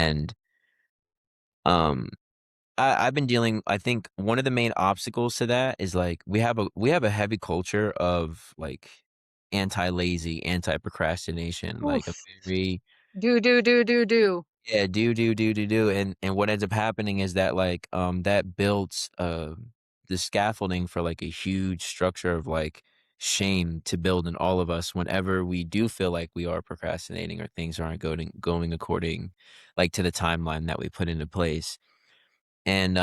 And um I've been dealing. I think one of the main obstacles to that is like we have a heavy culture of like anti-lazy, anti-procrastination, like a Oof. very Do, do, do, do, do. yeah, do, and what ends up happening is that, like, that builds, the scaffolding for, like, a huge structure of, like, shame to build in all of us whenever we do feel like we are procrastinating or things aren't going according, like, to the timeline that we put into place, and,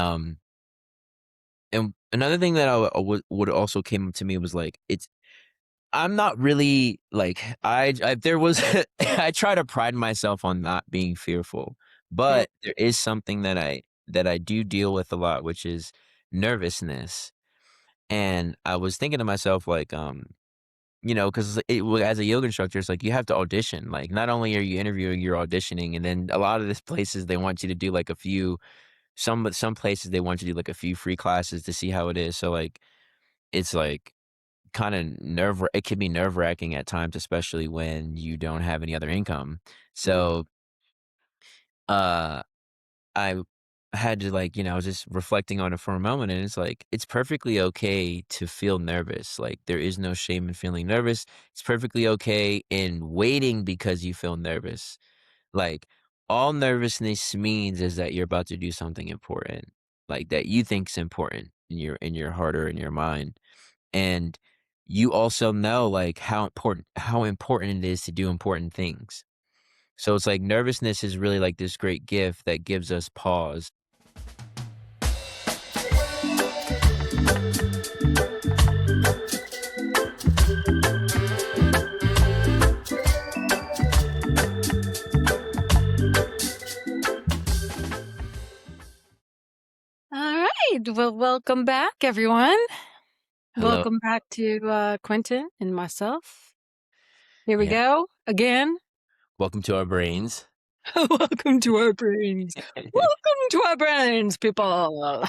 another thing that I would also came up to me was, like, I'm not really like I there was I try to pride myself on not being fearful, Mm. but there is something that I do deal with a lot, which is nervousness. And I was thinking to myself, like, because as a yoga instructor, it's like you have to audition. Like, not only are you interviewing, you're auditioning, and then a lot of these places they want you to do like a few. Some places they want you to do like a few free classes to see how it is. So like, it's like kinda it can be nerve-wracking at times, especially when you don't have any other income. Mm. So, uh, I had to, like, I was just reflecting on it for a moment, and it's like, it's perfectly okay to feel nervous, like, there is no shame in feeling nervous. It's perfectly okay in waiting because you feel nervous. Like, all nervousness means is that you're about to do something important, like, that you think's important in your heart or in your mind. And you also know, like, how important it is to do important things. So it's like nervousness is really like this great gift that gives us pause. All right. Well, welcome back, everyone. Hello. Welcome back to Quentin and myself. Here we Yeah. go again. Welcome to our brains. Welcome to our brains. Welcome to our brains, people.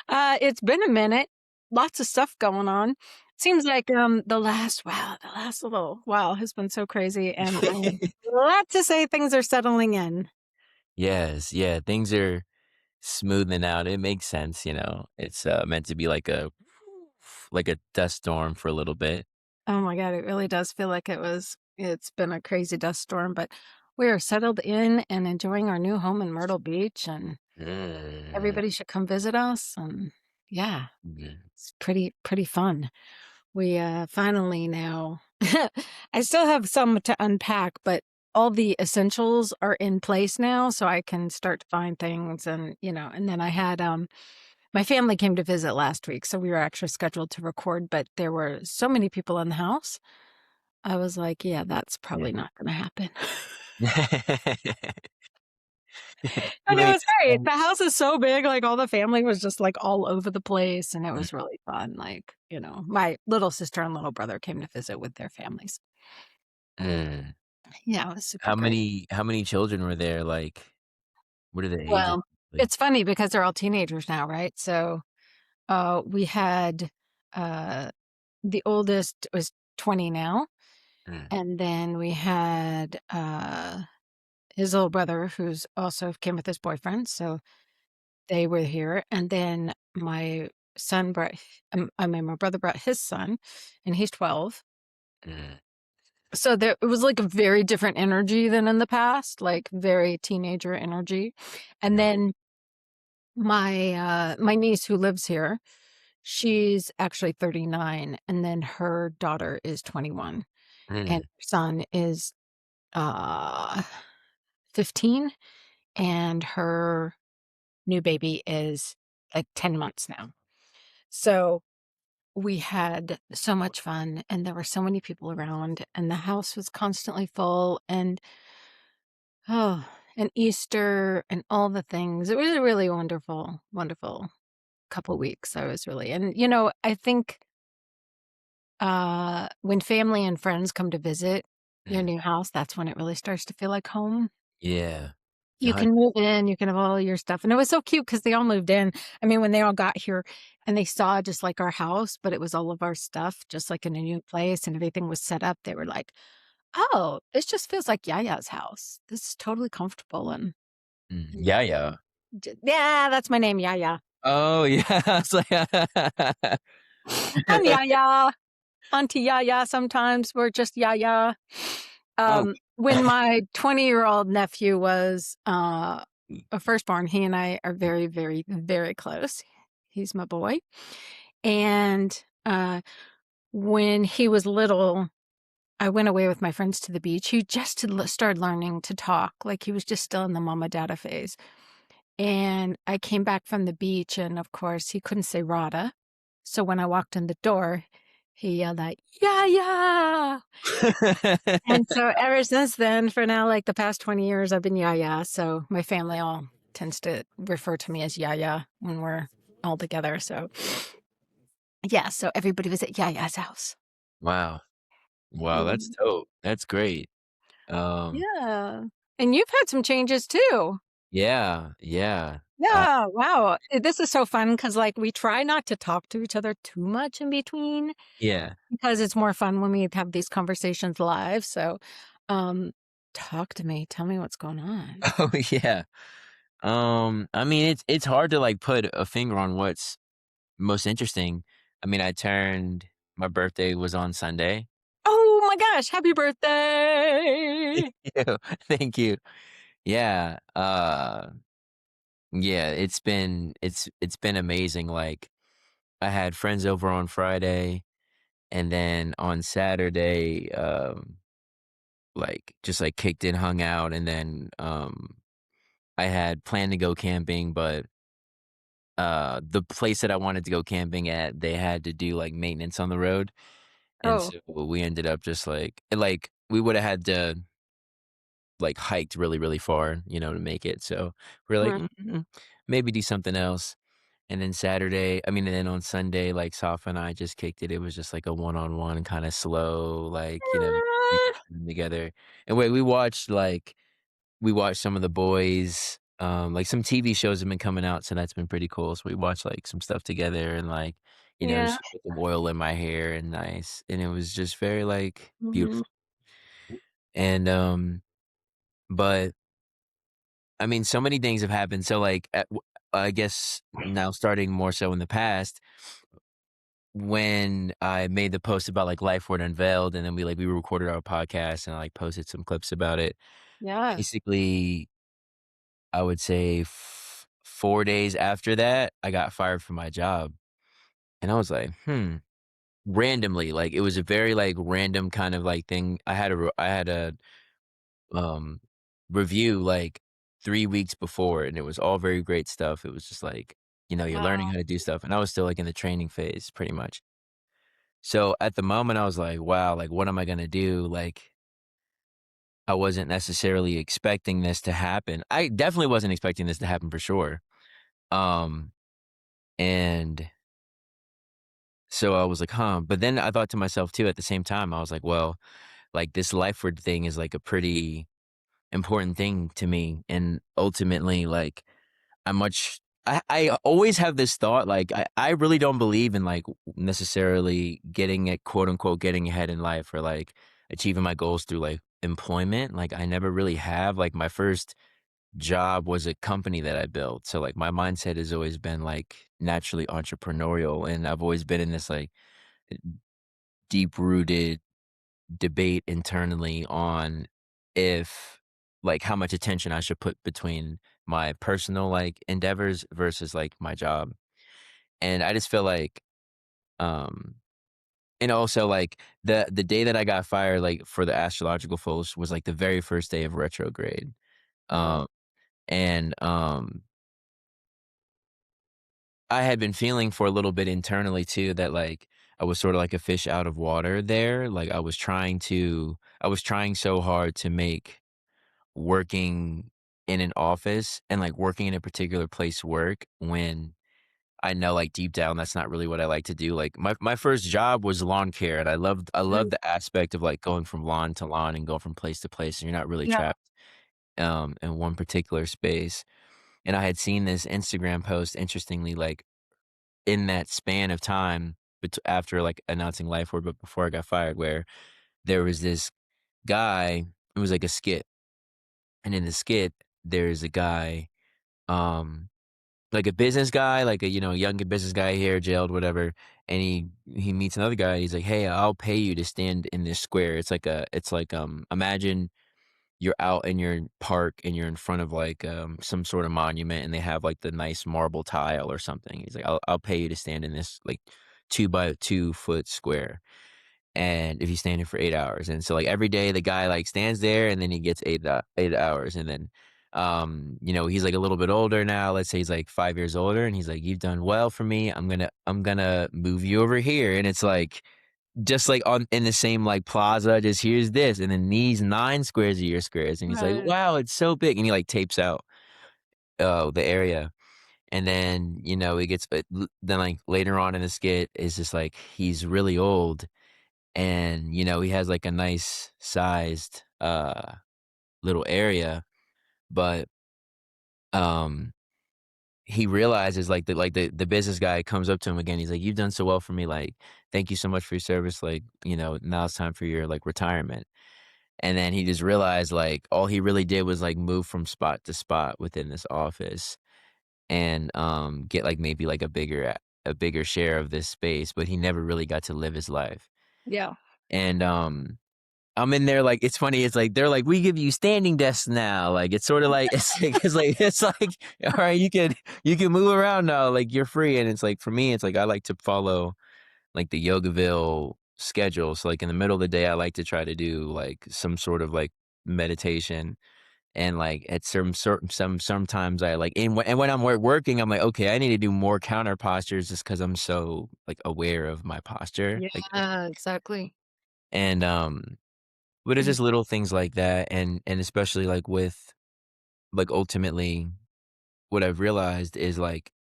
It's been a minute. Lots of stuff going on. Seems like the last little while has been so crazy, and I am glad to say things are settling in. Yes, yeah, things are smoothing out. It makes sense. It's, meant to be like a dust storm for a little bit. Oh my god, it really does feel like it's been a crazy dust storm, but we are settled in and enjoying our new home in Myrtle Beach, and Mm. everybody should come visit us, and yeah, Mhm. it's pretty fun. We, finally now I still have some to unpack, but all the essentials are in place now, so I can start to find things and then I had, my family came to visit last week, so we were actually scheduled to record, but there were so many people in the house. I was like, "Yeah, that's Yeah. probably not gonna happen." And it Wait, was great. The house is so big, like, all the family was just, like, all over the place, and it mm, was really fun, my little sister and little brother came to visit with their families. mm. Yeah, it was super How great. many children were there? Like, what are the ages? Well, Like, it's funny because they're all teenagers now, right? So, we had, uh, the oldest was 20 now, mm, and then we had, his little brother who's also came with his boyfriend, so they were here, and then my son brought I mean, my brother brought his son, and he's 12. mm, So there it was, like, a very different energy than in the past, like, very teenager energy, and yeah, then my niece who lives here, she's actually 39, and then her daughter is 21, and mm, her son is, uh, 15, and her new baby is, like, 10 months now. So, we had so much fun, and there were so many people around, and the house was constantly full, oh, and Easter and all the things. It was a really wonderful, wonderful couple weeks. I was really I think when family and friends come to visit your mm. new house, that's when it really starts to feel like home. Yeah. You Uh, can move in, you can have all your stuff, and it was so cute because they all moved in. I mean, when they all got here and they saw just, like, our house, but it was all of our stuff just, like, in a new place and everything was set up, they were like, Oh, it just feels like Yaya's house. This is totally comfortable and Mm, and yeah, yeah. yeah, that's my name, Yaya. Oh, yeah, it's like I'm Yaya, Auntie Yaya sometimes, we're just Yaya. Oh, When my 20-year-old nephew was, a firstborn, he and I are very, very, very close. He's my boy, and, when he was little, I went away with my friends to the beach. He just had started learning to talk, like, he was just still in the mama dada phase, and I came back from the beach, and, of course, he couldn't say "Rada," so when I walked in the door, he yelled out, "Yaya!" And so ever since then, for now, like, the past 20 years, I've been Yaya, so my family all tends to refer to me as Yaya when we're all together, so yeah, so everybody was at Yaya's house. Wow. Wow, that's Mhm. dope. That's great. Um, Yeah, and you've had some changes too. yeah, yeah. Yeah, wow. This is so fun because, like, we try not to talk to each other too much in between Yeah. because it's more fun when we have these conversations live, so, um, talk to me, tell me what's going on. Oh, yeah. I mean, it's hard to, like, put a finger on what's most interesting. I mean, I turned my birthday was on Sunday. Oh my gosh, happy birthday! Yeah, thank you. Yeah, yeah, it's been amazing, like, I had friends over on Friday, and then on Saturday, like, just, like, kicked in, hung out, and then, I had planned to go camping, but, the place that I wanted to go camping at, they had to do, like, maintenance on the road, and Oh, so we ended up just, like, we woulda had to, like, hiked really, really far, to make it, so we're like, mm, maybe do something else." And then and then on Sunday, like, Safa and I just kicked it. It was just like a one-on-one kinda slow, like, we ah, just been together. And we watched some of The Boys, like, some TV shows have been coming out, so that's been pretty cool. So we watched, like, some stuff together and, like, yeah, she put some oil in my hair and nice, and it was just very, like, mhm, beautiful. And, but, I mean, so many things have happened. So, like, I guess now starting more so in the past, when I made the post about, like, Life Word Unveiled, and then we recorded our podcast and I, like, posted some clips about it. yes, Basically, I would say 4 days after that, I got fired from my job, and I was like, "Hmm." Randomly, like, it was a very, like, random kind of, like, thing. I had a, um, review, like, 3 weeks before, and it was all very great stuff. It was just like, you're learning wow, how to do stuff, and I was still, like, in the training phase pretty much. So, at the moment, I was like, "Wow, like, what am I gonna do?" Like, I wasn't necessarily expecting this to happen. I definitely wasn't expecting this to happen for sure. Um, and so I was like, "Huh," but then I thought to myself too at the same time, I was like, "Well, like, this lifeward thing is, like, a pretty important thing to me, and ultimately, like, I always have this thought, like, I really don't believe in, like, necessarily getting it quote, unquote, "getting ahead in life" or, like, achieving my goals through, like, employment. Like, I never really have. Like, my first job was a company that I built, so, like, my mindset has always been, like, naturally entrepreneurial, and I've always been in this, like, deep-rooted debate internally on if like, how much attention I should put between my personal, like, endeavors versus, like, my job. And I just feel like, um and also, like, the day that I got fired, like, for the astrological folks was, like, the very first day of retrograde. oh, Um, and, I had been feeling for a little bit internally too that, like, I was sorta like a fish out of water there. Like, I was trying so hard to make working in an office and, like, working in a particular place work when I know, like, deep down that's not really what I like to do. Like, my first job was lawn care, and I loved mm, the aspect of, like, going from lawn to lawn and going from place to place, and you're not really yeah, trapped, in one particular space. And I had seen this Instagram post, interestingly, like, in that span of time after, like, announcing life word, but before I got fired, where there was guy, it was like a skit, and in the skit, there's a guy, um, like a business guy, like a, young business guy here, jailed, whatever, and he meets another guy, he's like, "Hey, I'll pay you to stand in this square." It's like, imagine you're out in your park and you're in front of, like, some sort of monument, and they have, like, the nice marble tile or something. He's like, "I'll pay you to stand in this, like, 2 by 2 foot square, and if you stand here for 8 hours." And so, like, every day the guy, like, stands there, and then he gets 8 hours, and then, he's, like, a little bit older now, let's say he's, like, 5 years older, and he's like, "You've done well for me, I'm gonna move you over here," and it's like, just, like, on in the same, like, plaza, just, "Here's this, and then these 9 squares are your squares," and he's like, Right. "Wow, it's so big," and he, like, tapes out, the area, and then, he gets l then, like, later on in the skit, it's just, like, he's really old, and, he has, like, a nice sized, little area, but, um, he realizes, like, the business guy comes up to him again, he's like, "You've done so well for me, like, thank you so much for your service, like, now it's time for your, like, retirement." And then he just realized, like, all he really did was, like, move from spot to spot within this office and, get, like, maybe, like, a bigger share of this space, but he never really got to live his life. Yeah. And, I'm in there, like, it's funny, it's like, they're like, "We give you standing desks now," like, it's sorta like it's like, "Alright, you can move around now, like, you're free," and it's like, for me, it's like, I like to follow, like, the Yogaville schedule, so, like, in the middle of the day, I like to try to do, like, some sort of, like, meditation, and, like, at sometimes I, like, and when I'm working, I'm like, "Okay, I need to do more counter postures just because 'cause I'm so, like, aware of my posture," like, Yeah, exactly. and, but it's And just little things like that, and especially, like, with, like, ultimately, what I've realized is, like,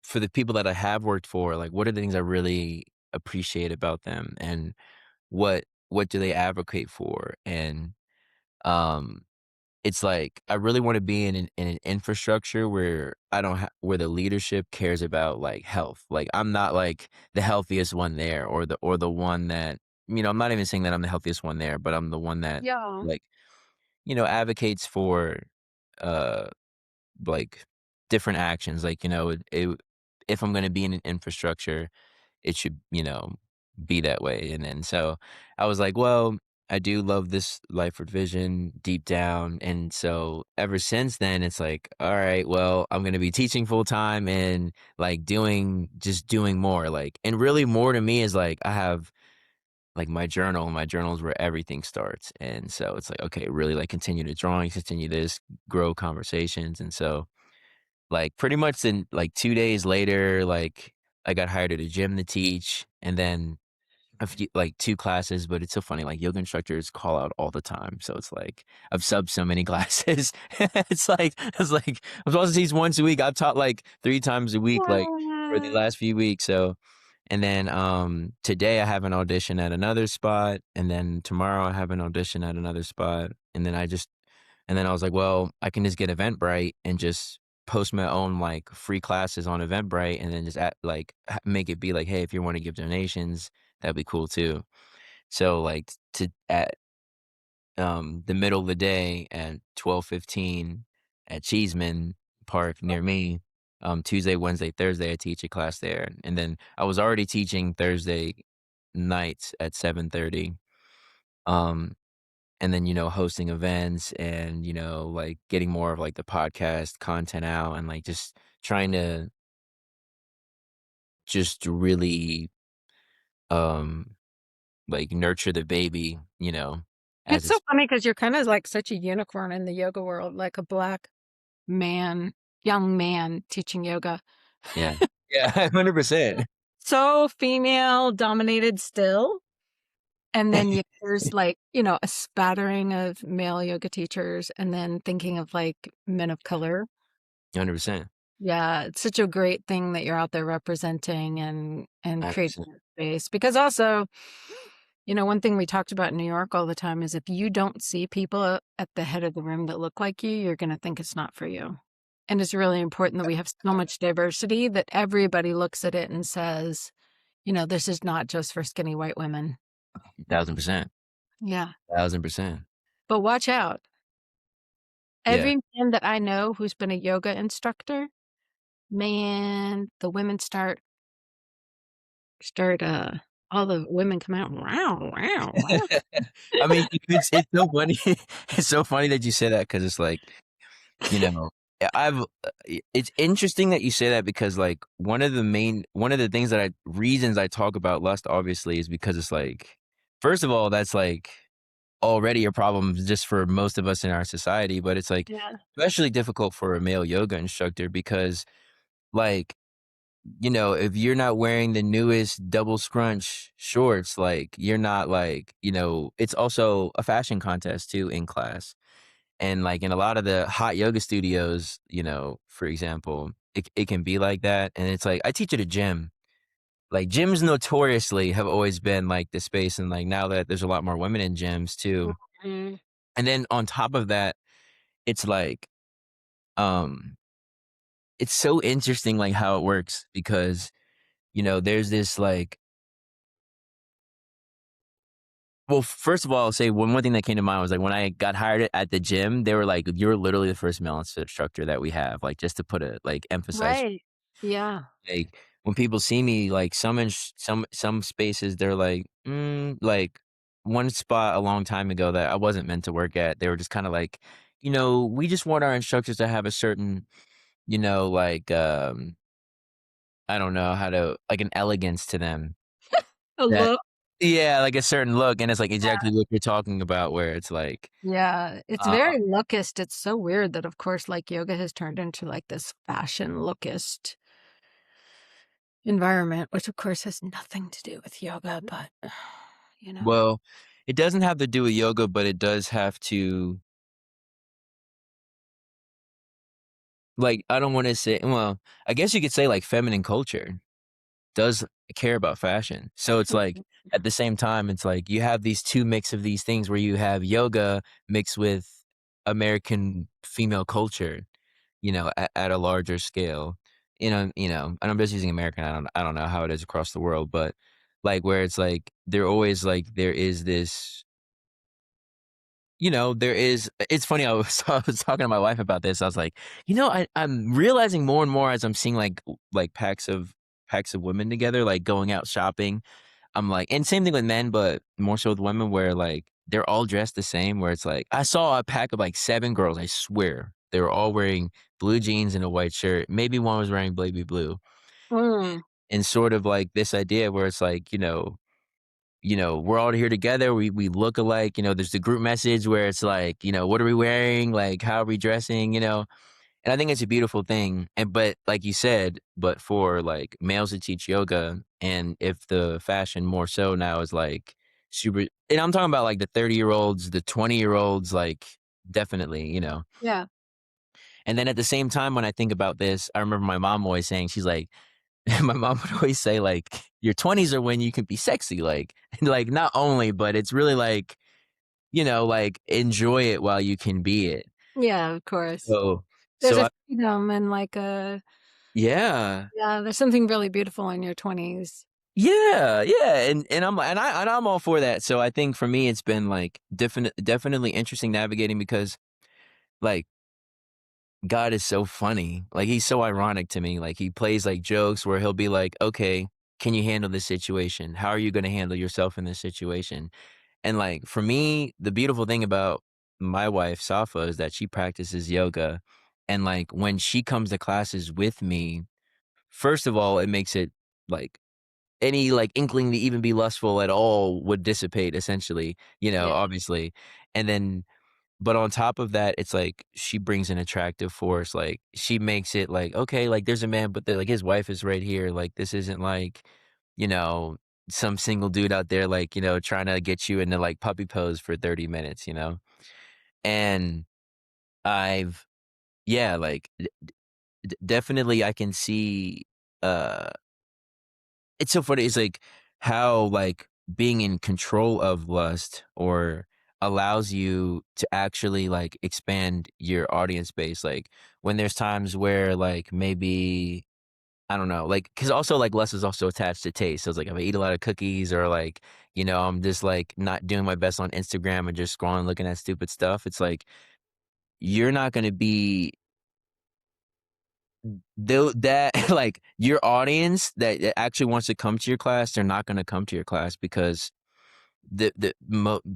for the people that I have worked for, like, what are the things I really appreciate about them, and what do they advocate for, and, um, it's like, I really wanna be in an infrastructure where I don't where the leadership cares about, like, health, like, I'm not, like, the healthiest one there, or the one that, I'm not even saying that I'm the healthiest one there, but I'm the one that, yeah. like, advocates for, uh, like, different actions, like, if I'm gonna be in an infrastructure, it should, be that way, and then so, I was like, "Well, I do love this Lifeward Vision deep down," and so, ever since then, it's like, "Alright, well, I'm gonna be teaching full time and, like, doing more," like, and really more to me is, like, I have, like, my journal is where everything starts, and so it's like, okay, really, like, continue the drawing, continue this, grow conversations, and so, like, pretty much in, like, 2 days later, like, I got hired at a gym to teach, and then a few, like, 2 classes, but it's so funny, like, yoga instructors call out all the time, so it's like, I've subbed so many classes. It's like, I'm supposed to teach once a week, I've taught, like, 3 times a week, like, for the What? last few weeks, so, and then, today I have an audition at another spot, and then tomorrow I have an audition at another spot, and then I was like, "Well, I can just get Eventbrite and just post my own, like, free classes on Eventbrite, and then just make it be like, 'Hey, if you wanna give donations, that'd be cool too.'" So, like, to at, the middle of the day at 12:15 at Cheeseman Park near me, Tuesday, Wednesday, Thursday, I teach a class there, and then I was already teaching Thursday nights at 7:30, um, and then, hosting events and, like, getting more of, like, the podcast content out and, like, just trying to just really, um, like, nurture the baby, as It's so it's funny because 'cause you're kinda like such a unicorn in the yoga world, like a black man, young man teaching yoga. yeah. Yeah, 100%. So female dominated still, and then there's, like, a spattering of male yoga teachers, and then thinking of, like, men of color. 100%. Yeah, it's such a great thing that you're out there representing and creating 100%. that space, because also, one thing we talked about in New York all the time is if you don't see people at the head of the room that look like you, you're gonna think it's not for you. And it's really important that we have so much diversity that everybody looks at it and says, "This is not just for skinny white women." 1,000%. Yeah. 1,000%. But watch out. Yeah. Every man that I know who's been a yoga instructor, man, the women start, all the women come out, "Wow, wow, wow." I mean, it's so funny. It's so funny that you say that because it's like, you know, it's interesting that you say that because, like, one of the things that I reasons I talk about lust, obviously, is because it's like, first of all, that's, like, already a problem just for most of us in our society, but it's, like, Yeah. especially difficult for a male yoga instructor because, like, if you're not wearing the newest double scrunch shorts, like, you're not, like, it's also a fashion contest too in class. And, like, in a lot of the hot yoga studios, for example, it can be like that, and it's like I teach at a gym. Like, gyms notoriously have always been, like, the space, and, like, now that there's a lot more women in gyms too. Mhm. And then on top of that, it's like, um, it's so interesting, like, how it works because, there's this, like, well, first of all, I'll say one thing that came to mind was, like, when I got hired at the gym, they were like, "You're literally the first male instructor that we have," like, just to put it, like, emphasize, Right. Yeah. like, when people see me, like, some spaces, they're like, like, one spot a long time ago that I wasn't meant to work at, they were just kinda like, "We just want our instructors to have a certain, like, I don't know how to like, an elegance to them A that." look. Yeah, like a certain look, and it's, like, exactly what you're talking about where it's like, Yeah, it's uh very lookist. It's so weird that, of course, like, yoga has turned into, like, this fashion lookist environment, which, of course, has nothing to do with yoga, but, you know. well, it doesn't have to do with yoga, but it does have to, like, I don't wanna say, well, I guess you could say, like, feminine culture does care about fashion. So it's like, at the same time, it's like you have these 2 mix of these things where you have yoga mixed with American female culture, at a larger scale. And I'm just using American, I don't know how it is across the world, but, like, where it's like, they're always like, there is this, there is it's funny, I was talking to my wife about this, I was like, I'm realizing more and more as I'm seeing, like, packs of women together, like, going out shopping. I'm like, and same thing with men, but more so with women where, like, they're all dressed the same, where it's like I saw a pack of, like, 7 girls, I swear. They were all wearing blue jeans and a white shirt. Maybe one was wearing baby blue. Mm. And sort of like this idea where it's like, we're all here together. We look alike. There's the group message where it's like, what are we wearing? Like, how are we dressing? And I think it's a beautiful thing. And but like you said, but for like males to teach yoga, and if the fashion more so now is like super, and I'm talking about like the 30-year-olds, the 20-year-olds, like definitely. Yeah. And then at the same time, when I think about this, I remember my mom always saying, she's like, my mom would always say, like, your 20s are when you can be sexy, like, and like not only, but it's really like, like enjoy it while you can be it. Yeah, of course. So, There's so a I, freedom and, like, a yeah. yeah, there's something really beautiful in your 20s. Yeah, yeah, and I'm all for that. So I think for me, it's been like definitely interesting navigating because like God is so funny. Like he's so ironic to me. Like he plays like jokes where he'll be like, "Okay, can you handle this situation? How are you going to handle yourself in this situation?" And like for me, the beautiful thing about my wife Safa is that she practices yoga, and like when she comes to classes with me, first of all, it makes it like any, like, inkling to even be lustful at all would dissipate essentially, Yeah. obviously, and then but on top of that, it's like she brings an attractive force, like, she makes it like, "Okay, like, there's a man, but like, his wife is right here, like, this isn't like, you know, some single dude out there, like, trying to get you into, like, puppy pose for 30 minutes," you know? And I've yeah, like, definitely I can see, uh it's so funny. It's like how like being in control of lust or allows you to actually like expand your audience base. Like when there's times where like maybe I don't know, like, cause also, like, less is also attached to taste, so it's like, if I eat a lot of cookies or, like, I'm just, like, not doing my best on Instagram and just scrolling, looking at stupid stuff, it's like, you're not gonna be though that like, your audience that actually wants to come to your class, they're not gonna come to your class because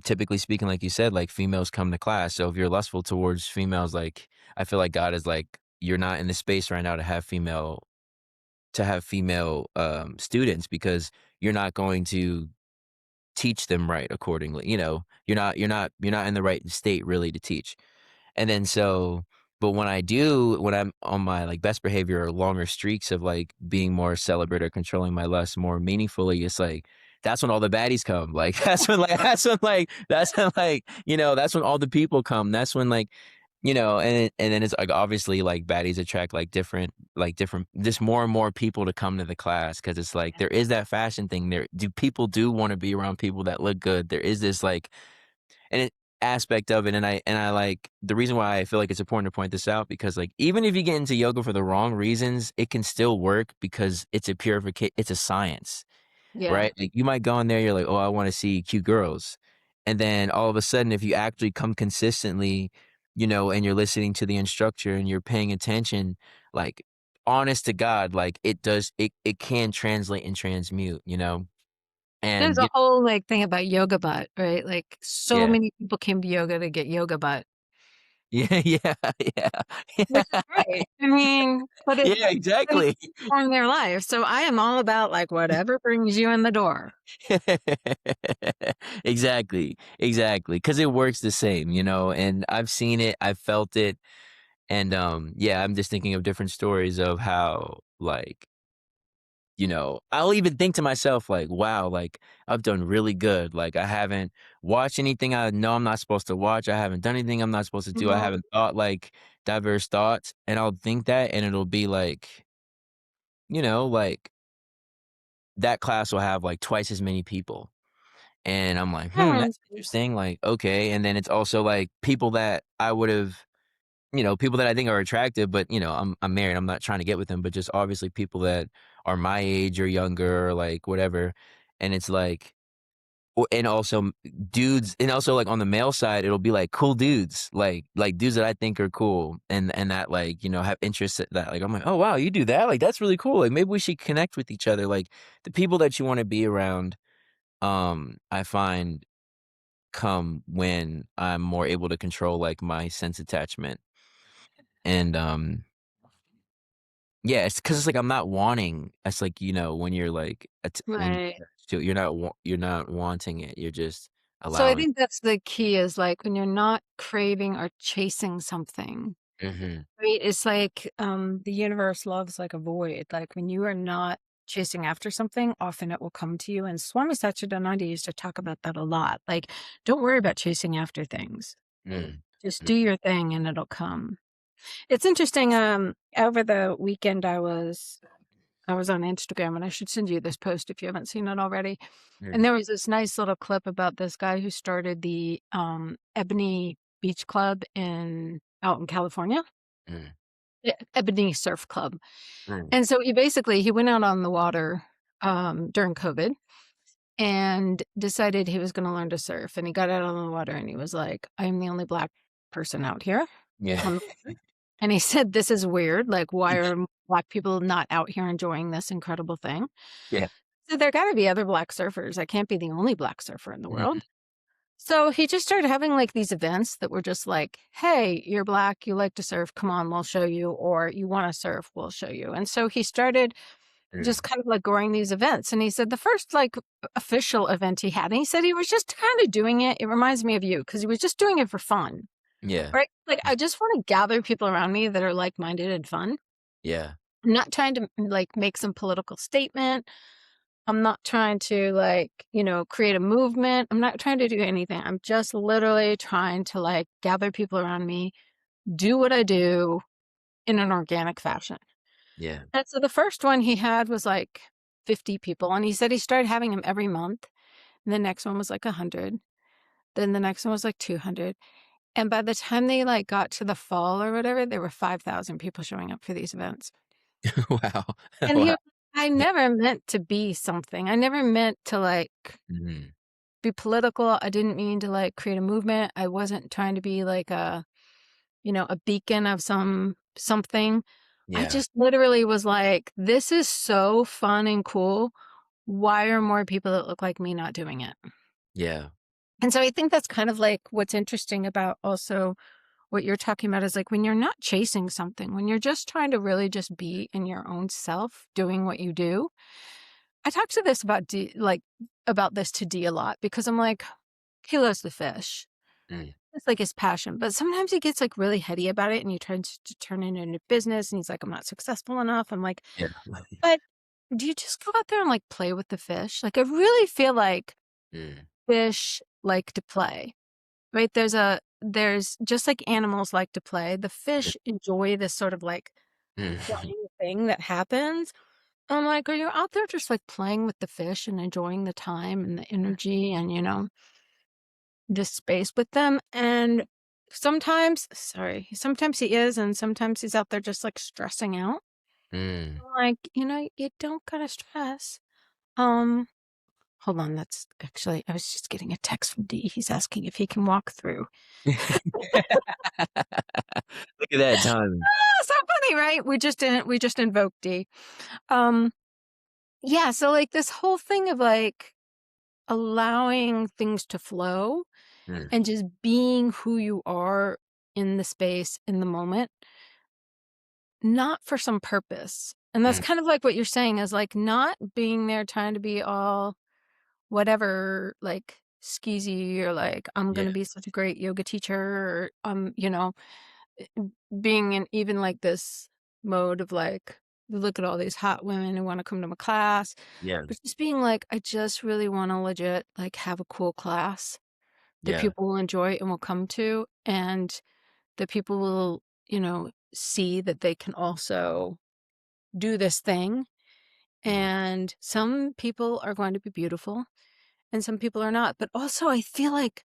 typically speaking, like you said, like, females come to class, so if you're lustful towards females, like, I feel like God is like, "You're not in the space right now to have female, students because you're not going to teach them right accordingly, you're not in the right state really to teach." And then but when I'm on my, like, best behavior or longer streaks of, like, being more celibate or controlling my lust more meaningfully, it's like, that's when all the baddies come, like, that's when all the people come, that's when, like, and then it's, like, obviously, like, baddies attract, like, different just more and more people to come to the class because it's like, there is that fashion thing there. Do people do wanna be around people that look good? There is this, like, and it aspect of it, and I like the reason why I feel like it's important to point this out because, like, even if you get into yoga for the wrong reasons, it can still work because it's a science, Yeah. right? Like, you might go in there, you're like, "Oh, I wanna see cute girls." And then all of a sudden, if you actually come consistently, and you're listening to the instructor and you're paying attention, like, honest to God, like, it can translate and transmute, There's And a whole, like, thing about yoga butt, right? Like, so yeah. many people came to yoga to get yoga butt, Yeah, yeah, yeah. which is great. I mean, but it's Yeah, gonna exactly. transform their life, so I am all about, like, whatever brings you in the door. Exactly, exactly. Because it works the same, and I've seen it, I've felt it, and, yeah, I'm just thinking of different stories of how, like, I'll even think to myself, like, "Wow, like, I've done really good, like, I haven't watched anything I know I'm not supposed to watch, I haven't done anything I'm not supposed to do, I Mhm. haven't thought, like, diverse thoughts," and I'll think that, and it'll be like, like, that class will have, like, twice as many people, and I'm like, "Hmm, Hmm. that's interesting," like, "Okay," and then it's also, like, people that I would've people that I think are attractive, but, I'm married, I'm not trying to get with them, but just obviously people that are my age or younger or, like, whatever, and it's like and also dudes and also, like, on the male side, it'll be, like, cool dudes, like, dudes that I think are cool and that, like, have interests that, like, I'm like, "Oh, wow, you do that? Like, that's really cool, like, maybe we should connect with each other." Like, the people that you wanna be around, I find come when I'm more able to control, like, my sense attachment, and, yeah, it's like I'm not wanting it's like, when you're, like, when you're Right. attached to it, you're not wanting it, you're just So I allowing. think that's the key is, like, when you're not craving or chasing something, Mhm, right? It's like, the universe loves, like, a void. Like, when you are not chasing after something, often it will come to you, and Swami Satchidananda used to talk about that a lot. Like, don't worry about chasing after things. mm, Just mm, do your thing and it'll come. It's interesting, over the weekend, I was on Instagram, and I should send you this post if you haven't seen it already. And mm, there was this nice little clip about this guy who started the, Ebony Beach Club out in California. mm, Ebony Surf Club. mm, And so he went out on the water, during COVID and decided he was gonna learn to surf, and he got out on the water, and he was like, "I'm the only black person out here yeah, on the water." And he said, "This is weird, like, why are black people not out here enjoying this incredible thing?" yeah, So, there gotta be other black surfers, I can't be the only black surfer in the mhm, world. So, he just started having, like, these events that were just like, "Hey, you're black, you like to surf, come on, we'll show you," or, "You wanna surf, we'll show you." And so he started mm, just kind of, like, growing these events, and he said the first, like, official event he had and he said he was just kinda doing it reminds me of you because he was just doing it for fun, yeah, right? Like, I just wanna gather people around me that are like-minded and fun. yeah, I'm not trying to, like, make some political statement. I'm not trying to, like, create a movement. I'm not trying to do anything. I'm just literally trying to, like, gather people around me, do what I do in an organic fashion. yeah, And so the first one he had was, like, 50 people, and he said he started having them every month, and the next one was, like, 100, then the next one was, like, 200, and by the time they, like, got to the fall or whatever, there were 5,000 people showing up for these events. Wow. And Wow. I never meant to be something. I never meant to, like, Mhm. be political. I didn't mean to, like, create a movement. I wasn't trying to be, like, a beacon of something. I Yeah. just literally was like, "This is so fun and cool. Why are more people that look like me not doing it?" Yeah. And so I think that's kind of, like, what's interesting about also what you're talking about is, like, when you're not chasing something, when you're just trying to really just be in your own self doing what you do. I talk to this about about this to D a lot because I'm like, he loves the fish. Mm. It's like his passion, but sometimes he gets, like, really heady about it, and he tries to turn it into business, and he's like, "I'm not successful enough." I'm like, Yeah. "But do you just go out there and, like, play with the fish?" Like, I really feel like Mm. fish like to play, right? There's just like animals like to play, the Yeah. fish enjoy this sort of, like, Mm. flying thing that happens. I'm like, "Are you out there just, like, playing with the fish and enjoying the time and the energy and, the space with them?" And sometimes he is, and sometimes he's out there just, like, stressing out. Mm. I'm like, "You don't gotta stress." Um, hold on, that's actually I was just getting a text from D. He's asking if he can walk through. Look at that timing. Ah, so funny, right? We just invoked D. Um, yeah, so, like, this whole thing of, like, allowing things to flow Mm. and just being who you are in the space, in the moment, not for some purpose. And that's Mm. kind of like what you're saying is, like, not being there trying to be all whatever, like, skeezy or, like, "I'm Yeah. gonna be such a great yoga teacher," or, eh, being in even, like, this mode of, like, "Look at all these hot women who wanna come to my class," Yeah. but just being like, "I just really wanna legit, like, have a cool class that Yeah. people will enjoy and will come to, and that people will, see that they can also do this thing. Mm. And some people are going to be beautiful and some people are not. But also, I feel like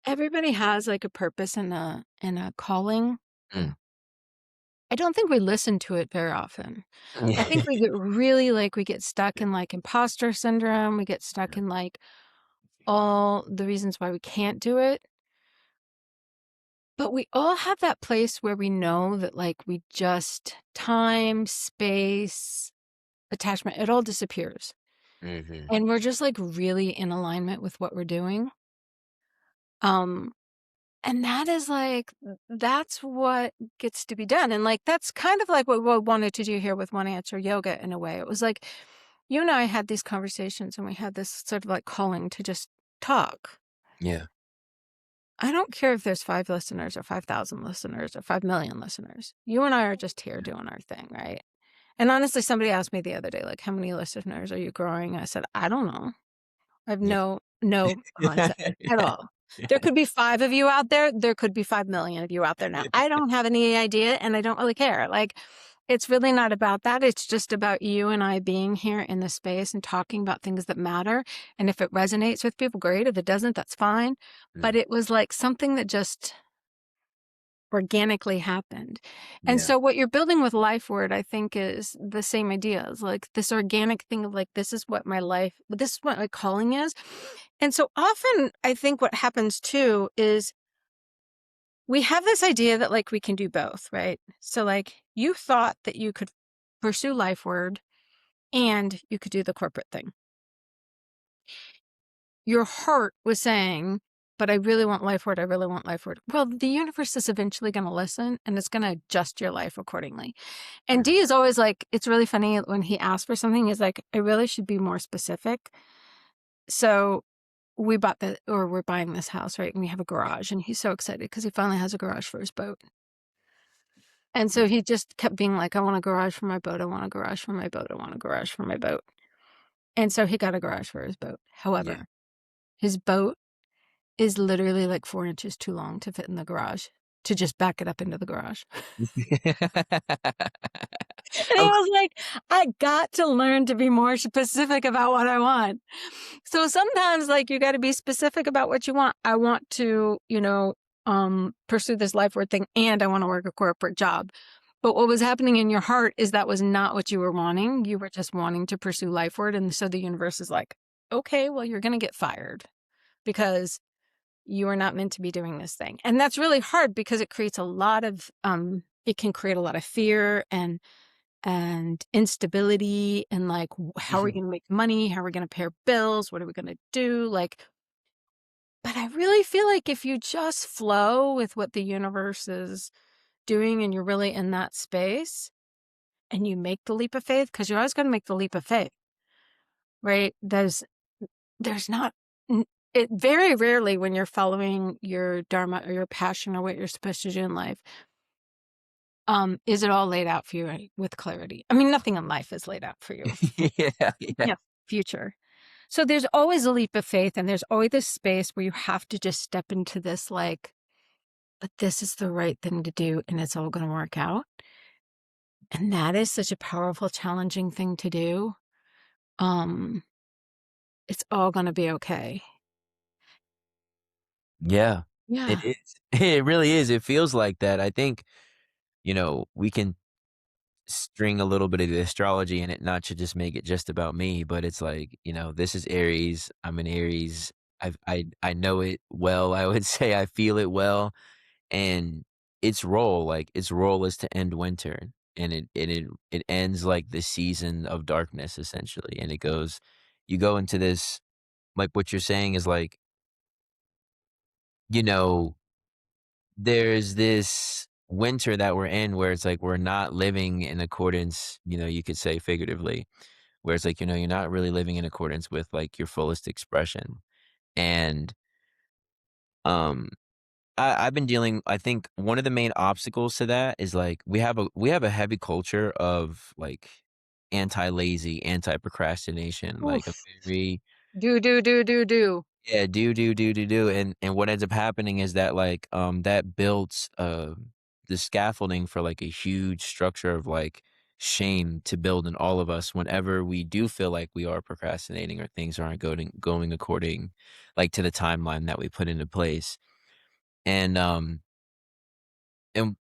everybody has like a purpose and a calling. Mm. I don't think we listen to it very often. I think we get really like we get stuck in like imposter syndrome. We get stuck in like all the reasons why we can't do it. But we all have that place where we know that, like, we just time, space, attachment, it all disappears. Mhm. And we're just, like, really in alignment with what we're doing. Um, and that is, like, that's what gets to be done. And, like, that's kind of like what we wanted to do here with OneAnswer Yoga in a way. It was like, you and I had these conversations and we had this sort of, like, calling to just talk. Yeah. I don't care if there's 5 listeners or 5,000 listeners or 5,000,000 listeners. You and I are just here doing our thing, right? And honestly, somebody asked me the other day, like, "How many listeners are you growing?" I said, "I don't know. I have Yeah. no concept at all. There could be 5 of you out there. There could be 5,000,000 of you out there now. I don't have any idea, and I don't really care." Like, it's really not about that. It's just about you and I being here in the space and talking about things that matter. And if it resonates with people, great. If it doesn't, that's fine. But Mm. it was like something that just organically happened. And Yeah. so what you're building with Life Word, I think, is the same idea. It's like this organic thing of like, this is what my calling is. And so often I think what happens too is we have this idea that like we can do both, right? So like you thought that you could pursue Life Word and you could do the corporate thing. Your heart was saying, but I really want Life Word. I really want Life Word. Well, the universe is eventually going to listen and it's going to adjust your life accordingly. And Mm. D is always like, it's really funny when he asks for something, he's like, I really should be more specific. So we're buying this house, right? And we have a garage and he's so excited because he finally has a garage for his boat. And so Yeah. he just kept being like, I want a garage for my boat. I want a garage for my boat. I want a garage for my boat. And so he got a garage for his boat. Yeah. However, his boat is literally like 4 inches too long to fit in the garage, to just back it up into the garage. And I Oh, was like, I got to learn to be more specific about what I want. So sometimes, like, you got to be specific about what you want. I want to, pursue this life work thing and I want to work a corporate job. But what was happening in your heart is that was not what you were wanting. You were just wanting to pursue life work. And so the universe is like, okay, well, you're going to get fired because you are not meant to be doing this thing. And that's really hard because it creates a lot of, it can create a lot of fear and instability and like, how are we Mhm. going to make money? How are we going to pay our bills? What are we going to do? Like, but I really feel like if you just flow with what the universe is doing and you're really in that space and you make the leap of faith, because you're always going to make the leap of faith, right? There's not, it very rarely when you're following your dharma or your passion or what you're supposed to do in life, is it all laid out for you with clarity? I mean, nothing in life is laid out for you. Yeah, yeah. Yeah, future. So there's always a leap of faith, and there's always this space where you have to just step into this, like, but this is the right thing to do, and it's all going to work out. And that is such a powerful, challenging thing to do. Um, it's all going to be okay. Yeah, it Yeah. is. It really is. It feels like that. I think, we can string a little bit of the astrology in it, not to just make it just about me, but it's like, this is Aries. I'm an Aries. I know it well. I would say I feel it well. And its role is to end winter. And it ends like the season of darkness essentially. And you go into this, like what you're saying is like, you know, there's this winter that we're in where it's like we're not living in accordance, you could say figuratively, where it's like, you're not really living in accordance with like your fullest expression. And um I've been dealing I think one of the main obstacles to that is like we have a heavy culture of like anti-lazy, anti-procrastination, like a Oof. very Do, do, do, do, do. yeah, do, and what ends up happening is that, like, that builds, the scaffolding for, like, a huge structure of, like, shame to build in all of us whenever we do feel like we are procrastinating or things aren't going according, like, to the timeline that we put into place, and,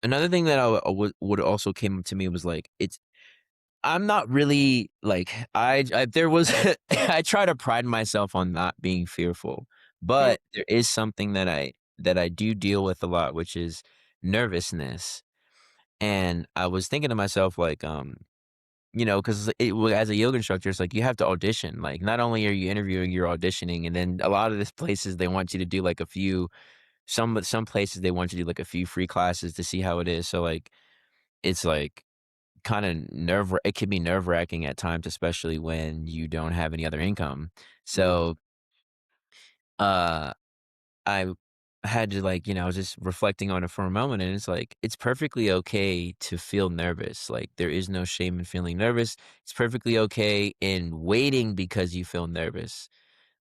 another thing that I would also came up to me was, like, I'm not really like I there was I try to pride myself on not being fearful, Yeah. but there is something that I do deal with a lot, which is nervousness. And I was thinking to myself, like, because as a yoga instructor, it's like you have to audition. Like, not only are you interviewing, you're auditioning, and then a lot of these places they want you to do like a few. Some places they want you to do like a few free classes to see how it is. So like, it's like kinda it can be nerve-wracking at times, especially when you don't have any other income. Mm. So, uh, I had to, like, I was just reflecting on it for a moment, and it's like, it's perfectly okay to feel nervous, like, there is no shame in feeling nervous. It's perfectly okay in waiting because you feel nervous.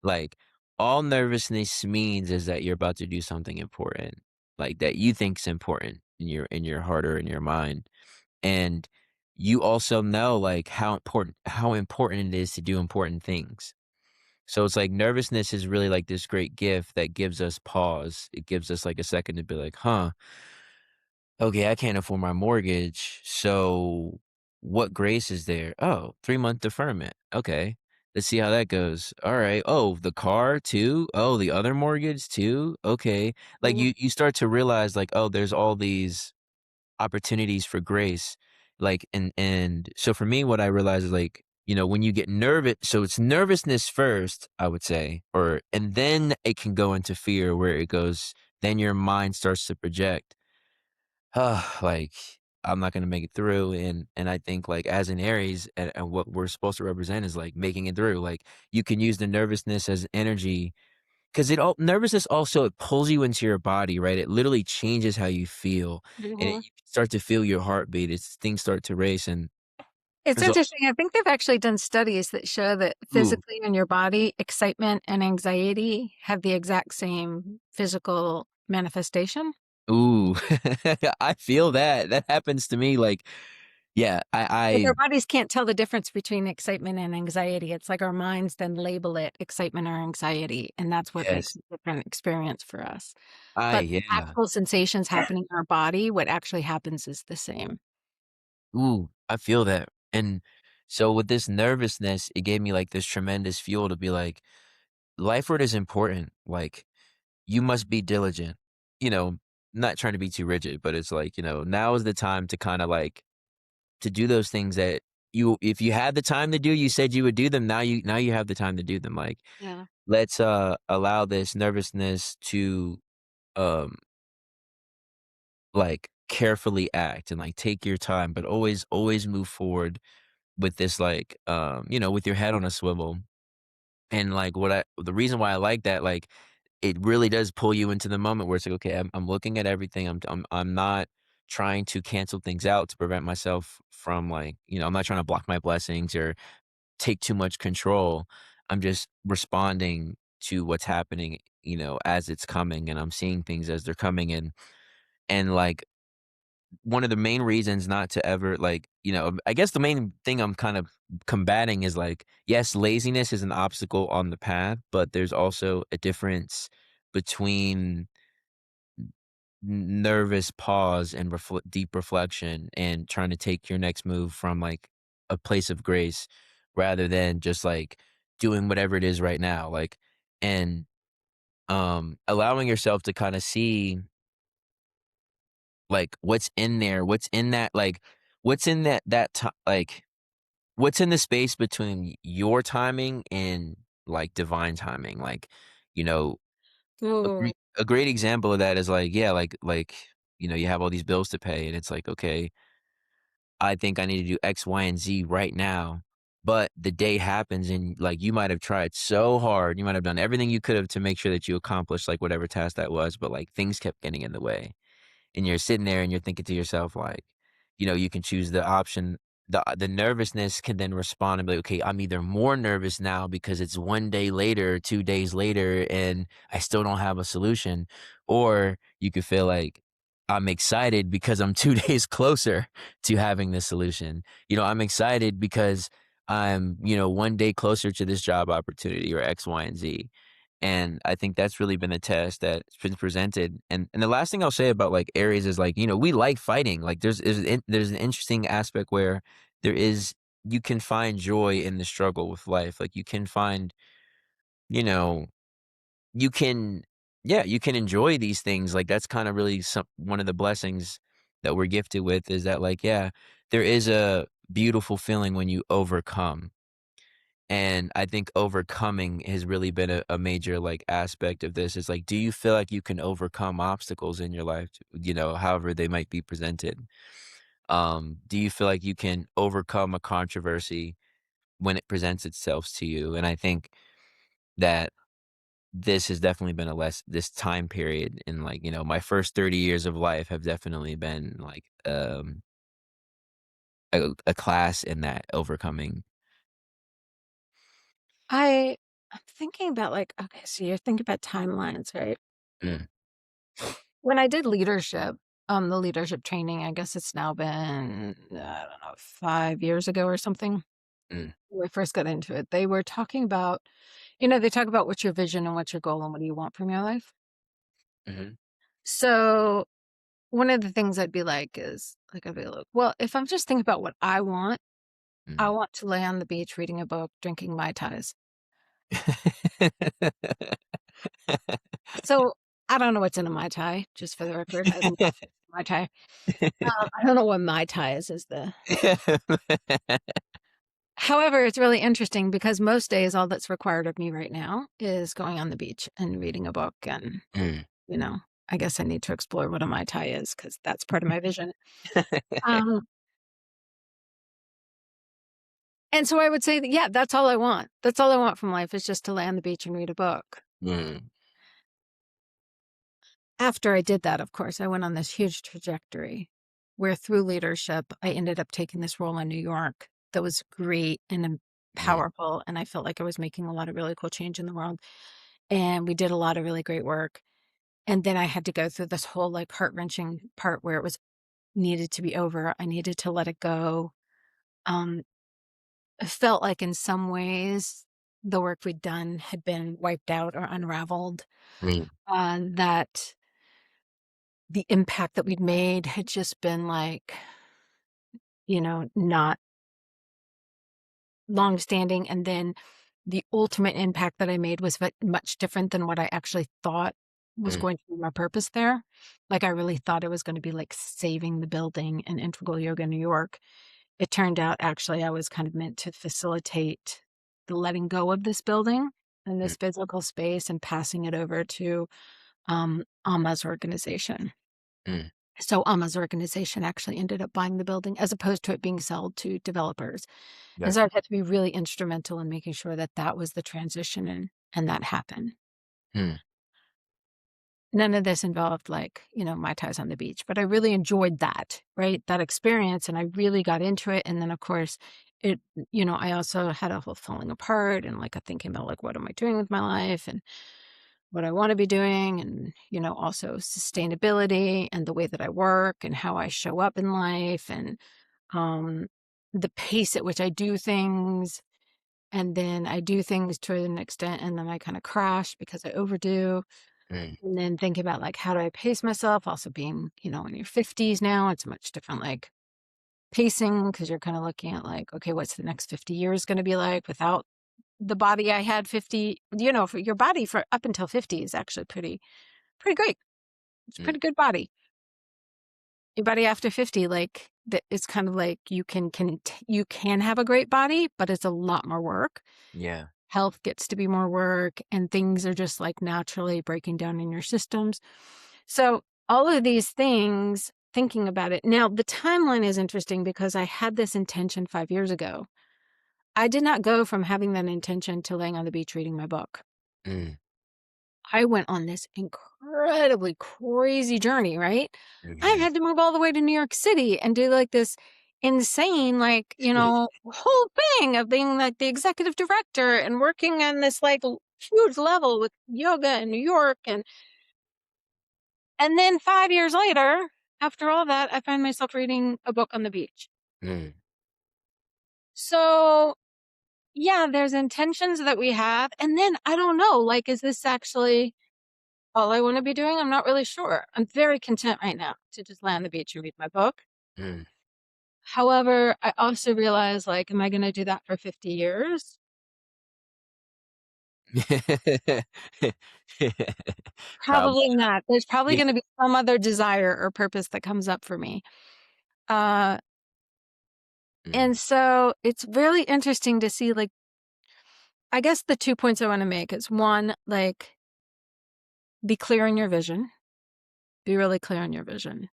Like, all nervousness means is that you're about to do something important, like, that you think's important in your heart or in your mind. And you also know, like, how important it is to do important things. So it's like nervousness is really like this great gift that gives us pause. It gives us, like, a second to be like, "Huh, okay, I can't afford my mortgage, so what grace is there? Oh, 3-month deferment. Okay, let's see how that goes. Alright. Oh, the car too? Oh, the other mortgage too? Okay." Like, Mhm. you start to realize, like, oh, there's all these opportunities for grace. Like, and so for me, what I realize is like, when you get nervous, so it's nervousness first, I would say, and then it can go into fear where it goes, then your mind starts to project, like, I'm not gonna make it through. And I think like as an Aries and what we're supposed to represent is like making it through. Like, you can use the nervousness as energy because it all nervousness also it pulls you into your body, right? It literally changes how you feel, and Mhm. you start to feel your heartbeat. Things start to race, It's so interesting. I think they've actually done studies that show that ooh, physically in your body, excitement and anxiety have the exact same physical manifestation. ooh, I feel that. That happens to me, like, Yeah, Like, I our bodies can't tell the difference between excitement and anxiety. It's like our minds then label it excitement or anxiety, and that's what makes yes. a different experience for us. I But the yeah. actual sensations happening in our body, what actually happens is the same. Ooh, I feel that. And so with this nervousness, it gave me like this tremendous fuel to be like, life word is important. Like, you must be diligent. You know, not trying to be too rigid, but it's like, now is the time to kind of like to do those things that if you had the time to do, you said you would do them. Now you have the time to do them. Like, Yeah. let's allow this nervousness to um like carefully act and like take your time, but always move forward with this like with your head on a swivel. And like the reason why I like that, like it really does pull you into the moment where it's like, okay, I'm looking at everything. I'm not trying to cancel things out to prevent myself from like, I'm not trying to block my blessings or take too much control. I'm just responding to what's happening, as it's coming, and I'm seeing things as they're coming in. And like one of the main reasons not to ever like, I guess the main thing I'm kind of combating is like, yes, laziness is an obstacle on the path, but there's also a difference between nervous pause and deep reflection and trying to take your next move from like a place of grace rather than just like doing whatever it is right now. Like, and allowing yourself to kind of see like, what's in there? What's in that like, what's in that ti like, what's in the space between your timing and, like, divine timing? Like, you know, Ooh. a great example of that is, like, yeah, like, you have all these bills to pay, and it's like, "Okay, I think I need to do X, Y, and Z right now." But the day happens, and, like, you might have tried so hard, you might have done everything you could have to make sure that you accomplished, like, whatever task that was, but, like, things kept getting in the way. And you're sitting there and you're thinking to yourself like, you can choose the option. The nervousness can then respond and be like, okay, I'm either more nervous now because it's 1 day later, 2 days later, and I still don't have a solution, or you could feel like I'm excited because I'm 2 days closer to having the solution. I'm excited because I'm 1 day closer to this job opportunity or X, Y, and Z. And I think that's really been a test that's been presented. And the last thing I'll say about like Aries is like, we like fighting. Like there's an interesting aspect where there is you can find joy in the struggle with life. Like you can find, you know, you can yeah, you can enjoy these things. Like that's kind of really one of the blessings that we're gifted with is that like, yeah, there is a beautiful feeling when you overcome. And I think overcoming has really been a major, like, aspect of this is, like, do you feel like you can overcome obstacles in your life, however they might be presented? Do you feel like you can overcome a controversy when it presents itself to you? And I think that this has definitely been a less this time period in, like, my first 30 years of life have definitely been, like, a class in that overcoming. I I'm thinking about, like, okay, so you're thinking about timelines, right? Mm, When I did leadership, the leadership training, I guess it's now been, I don't know, 5 years ago or something, mm, when I first got into it, they were talking about they talk about what's your vision and what's your goal and what do you want from your life. mhm, So, one of the things I'd be like is, like, I'd be like, "Well, if I'm just thinking about what I mm. want to lay on the beach reading a book, drinking Mai Tais." So, I don't know what's in a Mai Tai, just for the record, I don't Mai Tai. I don't know what Mai Tai is the however, it's really interesting because most days, all that's required of me right now is going on the beach and reading a book and, Mm. you know, I guess I need to explore what a Mai Tai is because that's part of my vision. Um, and so I would say that, yeah, that's all I want. That's all I want from life is just to lay on the beach and read a book. Mm, After I did that, of course, I went on this huge trajectory where through leadership, I ended up taking this role in New York that was great and mm, powerful, and I felt like I was making a lot of really cool change in the world, and we did a lot of really great work, and then I had to go through this whole, like, heart-wrenching part where it was needed to be over. I needed to let it go. Um, I felt like in some ways the work we'd done had been wiped out or unraveled. Mm, That the impact that we'd made had just been like, not long standing. And then the ultimate impact that I made was much different than what I actually thought was mm, going to be my purpose there. Like, I really thought it was going to be like saving the building in Integral Yoga New York. It turned out actually I was kind of meant to facilitate the letting go of this building and mm, this physical space and passing it over to Amma's organization. mm. So Amma's organization actually ended up buying the building as opposed to it being sold to developers. And so Gotcha. I've had to be really instrumental in making sure that that was the transition and that happened. Mm, None of this involved like, Mai Tais on the beach, but I really enjoyed that, right? That experience. And I really got into it. And then of course it, I also had a whole falling apart and like a thinking about like, what am I doing with my life and what I want to be doing? And, also sustainability and the way that I work and how I show up in life and um the pace at which I do things. And then I do things to an extent and then I kind of crash because I overdo. mm. And then think about like how do I pace myself? Also being, in your 50s now, it's much different like pacing because you're kind of looking at like, okay, what's the next 50 years going to be like without the body I had 50, for your body for up until 50 is actually pretty great. It's a Mm, pretty good body. Your body after 50, like that it's kind of like you can have a great body, but it's a lot more work. yeah. Health gets to be more work and things are just like naturally breaking down in your systems. So all of these things, thinking about it. Now, the timeline is interesting because I had this intention 5 years ago. I did not go from having that intention to laying on the beach reading my book. Mm, I went on this incredibly crazy journey, right? I mhm. had to move all the way to New York City and do like this insane, like, whole thing of being like the executive director and working on this like huge level with yoga in New York. And then 5 years later, after all that, I find myself reading a book on the beach. Mm. So yeah, there's intentions that we have. And then I don't know, like, is this actually all I want to be doing? I'm not really sure. I'm very content right now to just lay on the beach and read my book. Mm. However, I also realize, like, am I going to do that for 50 years? Probably. Probably not. There's probably Yeah. going to be some other desire or purpose that comes up for me. Uh, Mm. and so it's really interesting to see, like, I guess the 2 points I want to make is one, like, be clear on your vision. Be really clear on your vision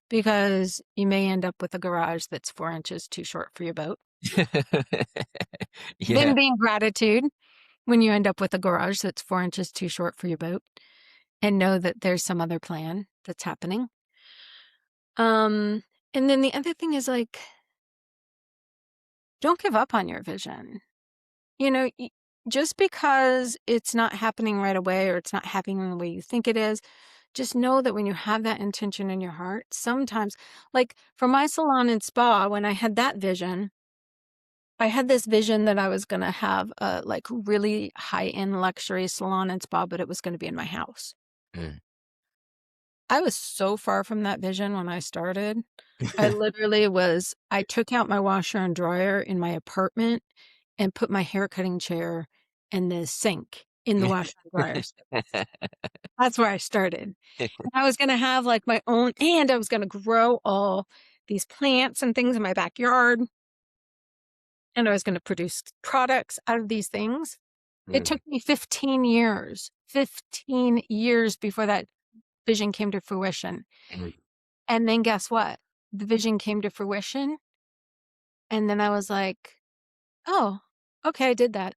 because you may end up with a garage that's 4 inches too short for your boat. Yeah. Then being gratitude when you end up with a garage that's 4 inches too short for your boat and know that there's some other plan that's happening. Um, and then the other thing is like, don't give up on your vision. You know, y- just because it's not happening right away or it's not happening the way you think it is, just know that when you have that intention in your heart, sometimes, like for my salon and spa, when I had that vision, I had this vision that I was going to have a like really high end luxury salon and spa, but it was going to be in my house. Mm. I was so far from that vision when I started. I took out my washer and dryer in my apartment and put my hair cutting chair and the sink in the washer and dryer space. That's where I started. And I was gonna have, like, my own and I was gonna grow all these plants and things in my backyard, and I was gonna produce products out of these things. It Mm. took me 15 years before that vision came to fruition. Mm. And then guess what? The vision came to fruition, and then I was like, "Oh, okay, I did that."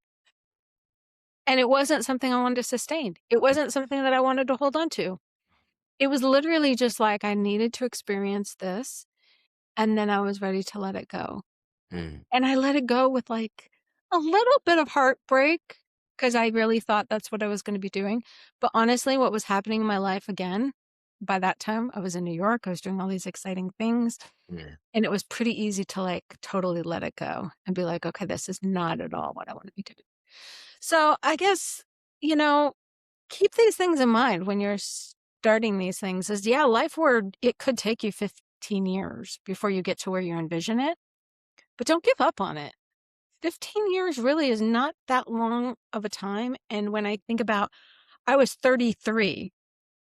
And it wasn't something I wanted to sustain. It wasn't something that I wanted to hold on to. It was literally just like I needed to experience this, and then I was ready to let it go. Mm. And I let it go with, like, a little bit of heartbreak because I really thought that's what I was gonna be doing. But honestly, what was happening in my life again by that time, I was in New York, I was doing all these exciting things, mm, and it was pretty easy to, like, totally let it go and be like, "Okay, this is not at all what I wanted me to do." So, I guess, you know, keep these things in mind when you're starting these things is, yeah, life where it could take you 15 years before you get to where you envision it, but don't give up on it. 15 years really is not that long of a time, and when I think about I was 33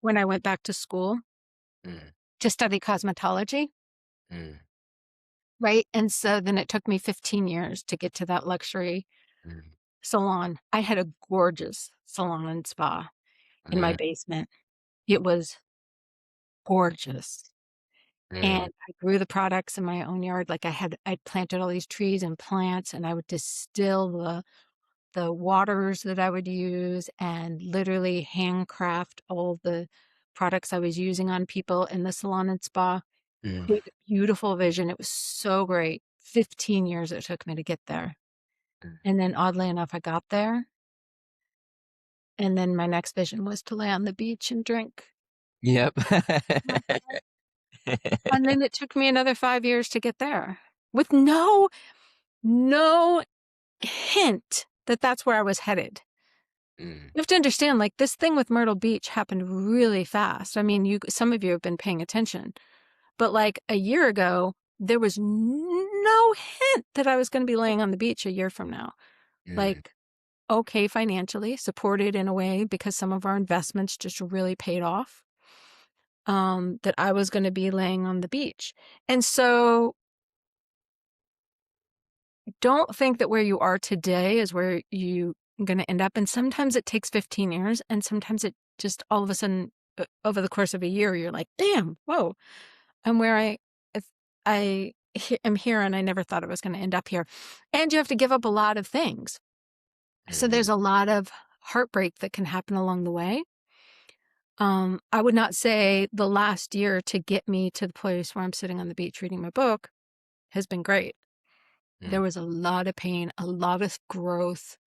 when I went back to school mm, to study cosmetology, mm, right? And so then it took me 15 years to get to that luxury mm, salon. I had a gorgeous salon and spa in my mm, basement. It was gorgeous. And mm, I grew the products in my own yard. Like I planted all these trees and plants and I would distill the waters that I would use and literally handcraft all the products I was using on people in the salon and spa. mm, Big, beautiful vision. It was so great. 15 years it took me to get there. mm. And then oddly enough, I got there, and then my next vision was to lay on the beach and drink. Yep. My God. And then it took me another 5 years to get there with no hint that that's where I was headed. Mm, You have to understand, like, this thing with Myrtle Beach happened really fast. I mean, you some of you have been paying attention, but, like, a year ago, there was no hint that I was gonna be laying on the beach a year from now. mm, Like, okay financially, supported in a way because some of our investments just really paid off, that I was gonna be laying on the beach. And so, don't think that where you are today is where you gonna end up, and sometimes it takes 15 years, and sometimes it just all of a sudden, over the course of a year, you're like, "Damn, whoa, I'm where if am here, and I never thought I was gonna end up here." And you have to give up a lot of things. So mhm, there's a lot of heartbreak that can happen along the way. I would not say the last year to get me to the place where I'm sitting on the beach reading my book has been great. There mm, was a lot of pain, a lot of growth,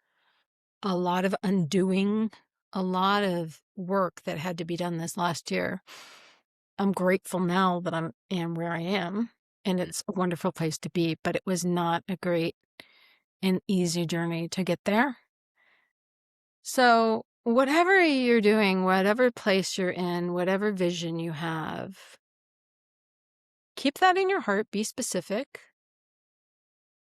a lot of undoing, a lot of work that had to be done this last year. I'm grateful now that am where I am, and mm, it's a wonderful place to be, but it was not a great and easy journey to get there. So, whatever you're doing, whatever place you're in, whatever vision you have, keep that in your heart, be specific,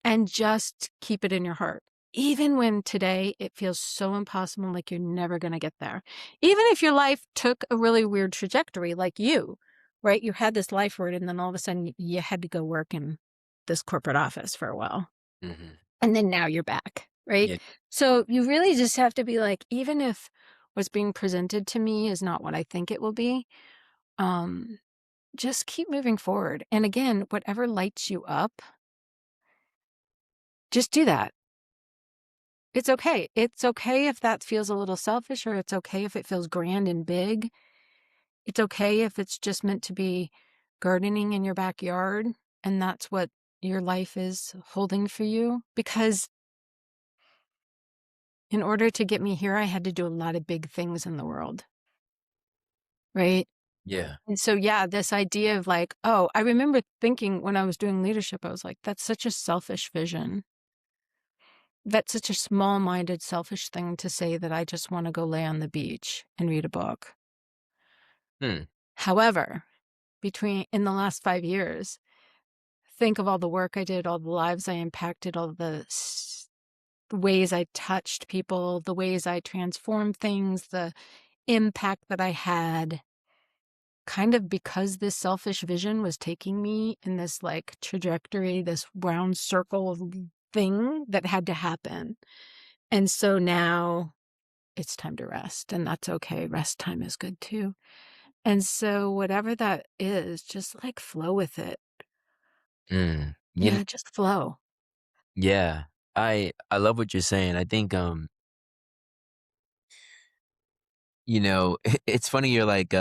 and just keep it in your heart. Even when today it feels so impossible, like you're never going to get there. Even if your life took a really weird trajectory, like you, right? You had this life word, and then all of a sudden you had to go work in this corporate office for a while. mhm. And then now you're back, right? Yeah, So you really just have to be like, even if what's being presented to me is not what I think it will be, um, just keep moving forward. And again, whatever lights you up, just do that. It's okay. It's okay if that feels a little selfish, or it's okay if it feels grand and big. It's okay if it's just meant to be gardening in your backyard and that's what your life is holding for you. Because in order to get me here, I had to do a lot of big things in the world, right? yeah, And so, yeah, this idea of like, oh, I remember thinking when I was doing leadership, I was like, that's such a selfish vision. That's such a small minded, selfish thing to say that I just want to go lay on the beach and read a book. hmm, However, between in the last 5 years, think of all the work I did, all the lives I impacted, all the ways I touched people, the ways I transformed things, the impact that I had, kind of because this selfish vision was taking me in this like trajectory, this round circle thing that had to happen. And so now it's time to rest, and that's okay. Rest time is good too. And so, whatever that is, just like flow with it. mm. Yeah, just flow. Yeah. I love what you're saying. I think, it's funny you're like,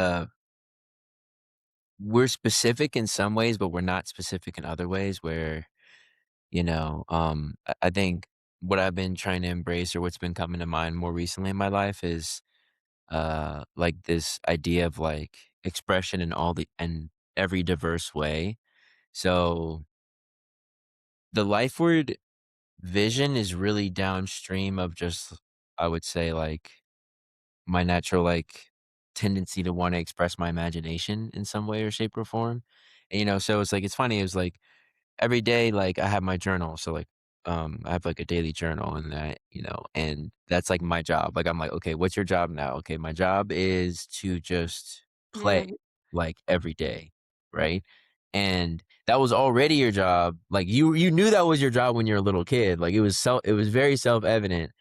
we're specific in some ways, but we're not specific in other ways where, I think what I've been trying to embrace or what's been coming to mind more recently in my life is like this idea of like expression in all the and every diverse way. So the life word vision is really downstream of just, I would say, like, my natural, like, tendency to wanna express my imagination in some way or shape or form. And, so it's like it's funny, it's like every day, like, I have my journal, so, like, I have, like, a daily journal and and that's, like, my job. Like, I'm like, "Okay, what's your job now?" "Okay, my job is to just Yeah. play, like, every day," right? And that was already your job. Like, you knew that was your job when you're a little kid. Like, it was very self-evident,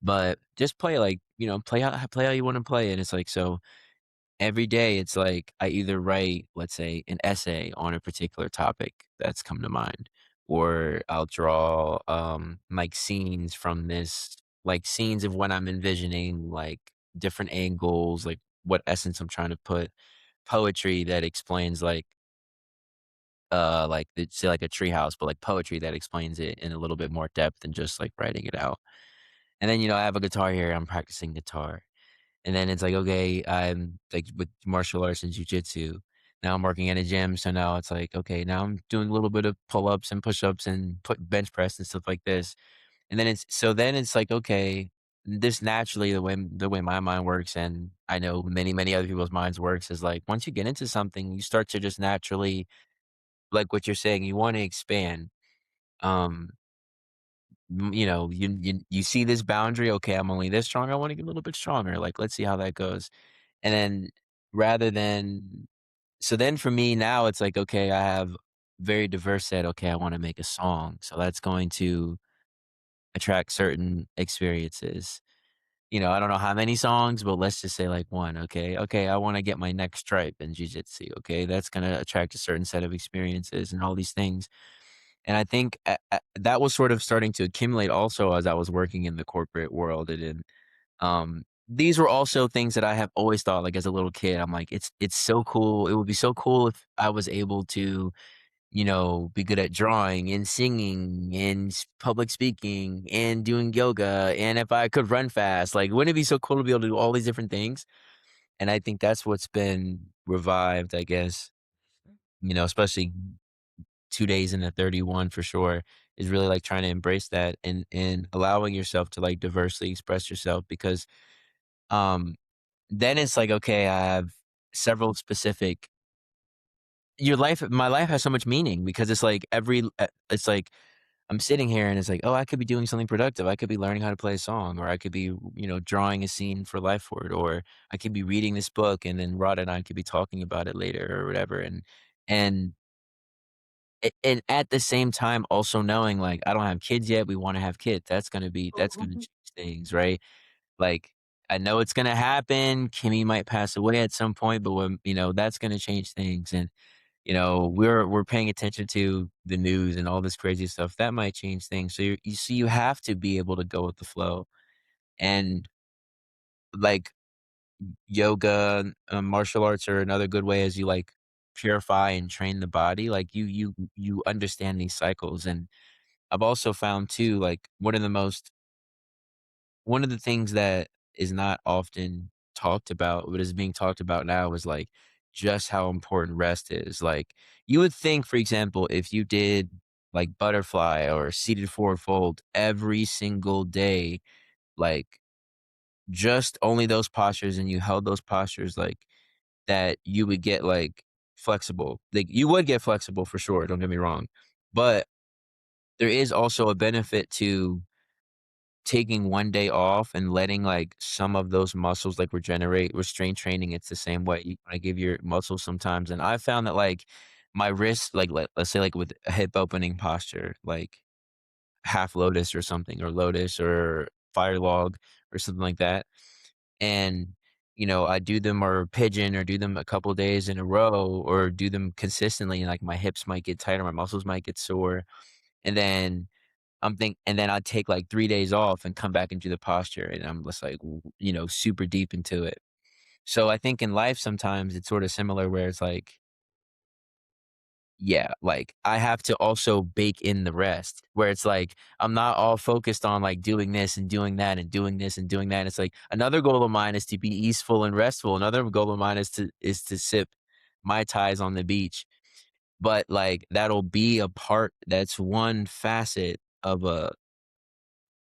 but just play, like, play how you wanna play, and it's like, so every day, it's like I either write, let's say, an essay on a particular topic that's come to mind, or I'll draw, like, scenes from this like, scenes of when I'm envisioning, like, different angles, like, what essence I'm trying to put, poetry that explains, like, say, like, a treehouse, but, like, poetry that explains it in a little bit more depth than just, like, writing it out. And then, I have a guitar here, I'm practicing guitar. And then it's like, okay, I'm like with martial arts and jujitsu. Now I'm working at a gym, so now it's like, okay, now I'm doing a little bit of pull-ups and push-ups and put bench press and stuff like this. And then it's like, okay, this naturally the way my mind works, and I know many other people's minds works is like once you get into something, you start to just naturally, like what you're saying, you want to expand. Um, you see this boundary, okay, I'm only this strong, I want to get a little bit stronger. Like, let's see how that goes. And then rather than so then for me now it's like, okay, I have very diverse set, okay, I wanna make a song, so that's going to attract certain experiences. I don't know how many songs, but let's just say like 1, okay? Okay, I wanna get my next stripe in jiu-jitsu, okay? That's gonna attract a certain set of experiences and all these things. And I think that was sort of starting to accumulate also as I was working in the corporate world and these were also things that I have always thought, like, as a little kid, I'm like, it's so cool. It would be so cool if I was able to, be good at drawing and singing and public speaking and doing yoga, and if I could run fast, like, wouldn't it be so cool to be able to do all these different things? And I think that's what's been revived, I guess, especially 2 days into 31 for sure, is really, like, trying to embrace that and allowing yourself to, like, diversely express yourself because, um then it's like, okay, I have several specific my life has so much meaning because it's like I'm sitting here and it's like, "Oh, I could be doing something productive. I could be learning how to play a song, or I could be, drawing a scene for Life for it, or I could be reading this book and then Rod and I could be talking about it later or whatever." And and at the same time also knowing, like, I don't have kids yet, we wanna have kids. That's gonna Mhm. change things, right? Like, I know it's gonna happen. Kimmy might pass away at some point, but that's gonna change things. And, we're paying attention to the news and all this crazy stuff. That might change things. So you see, you have to be able to go with the flow. And like yoga, martial arts are another good way as you like purify and train the body. Like you understand these cycles. And I've also found too, like one of the things that is not often talked about, but is being talked about now is like just how important rest is. Like you would think, for example, if you did like butterfly or seated forward fold every single day, like just only those postures and you held those postures like that, you would get like flexible. Like you would get flexible for sure, don't get me wrong. But there is also a benefit to taking 1 day off and letting, like, some of those muscles, like, regenerate. With strength training, it's the same way. You wanna give your muscles sometimes, and I found that, like, my wrist, like, let's say, like, with a hip opening posture, like, half lotus or something, or lotus or fire log or something like that, and, I do them or pigeon or do them a couple days in a row or do them consistently, and, like, my hips might get tighter, my muscles might get sore, and then and then I'd take, like, 3 days off and come back into the posture, and I'm just, like, super deep into it. So I think in life sometimes it's sorta similar where it's like, Yeah, like, I have to also bake in the rest, where it's like, I'm not all focused on, like, doing this and doing that and doing this and doing that. It's like, another goal of mine is to be easeful and restful. Another goal of mine is to sip Mai Tais on the beach. But, like, that'll be a part that's one facet of a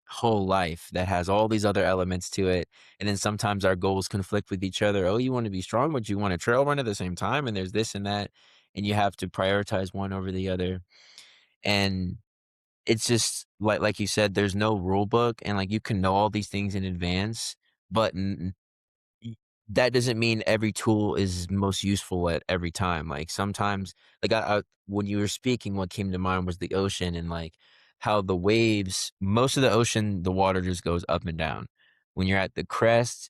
whole life that has all these other elements to it, and then sometimes our goals conflict with each other. Oh, you wanna be strong, but you wanna trail run at the same time, and there's this and that, and you have to prioritize one over the other, and it's just like you said, there's no rule book, and, like, you can know all these things in advance, but n Y that doesn't mean every tool is most useful at every time, like, sometimes like, I when you were speaking, what came to mind was the ocean and, like, how the waves most of the ocean, the water just goes up and down. When you're at the crest,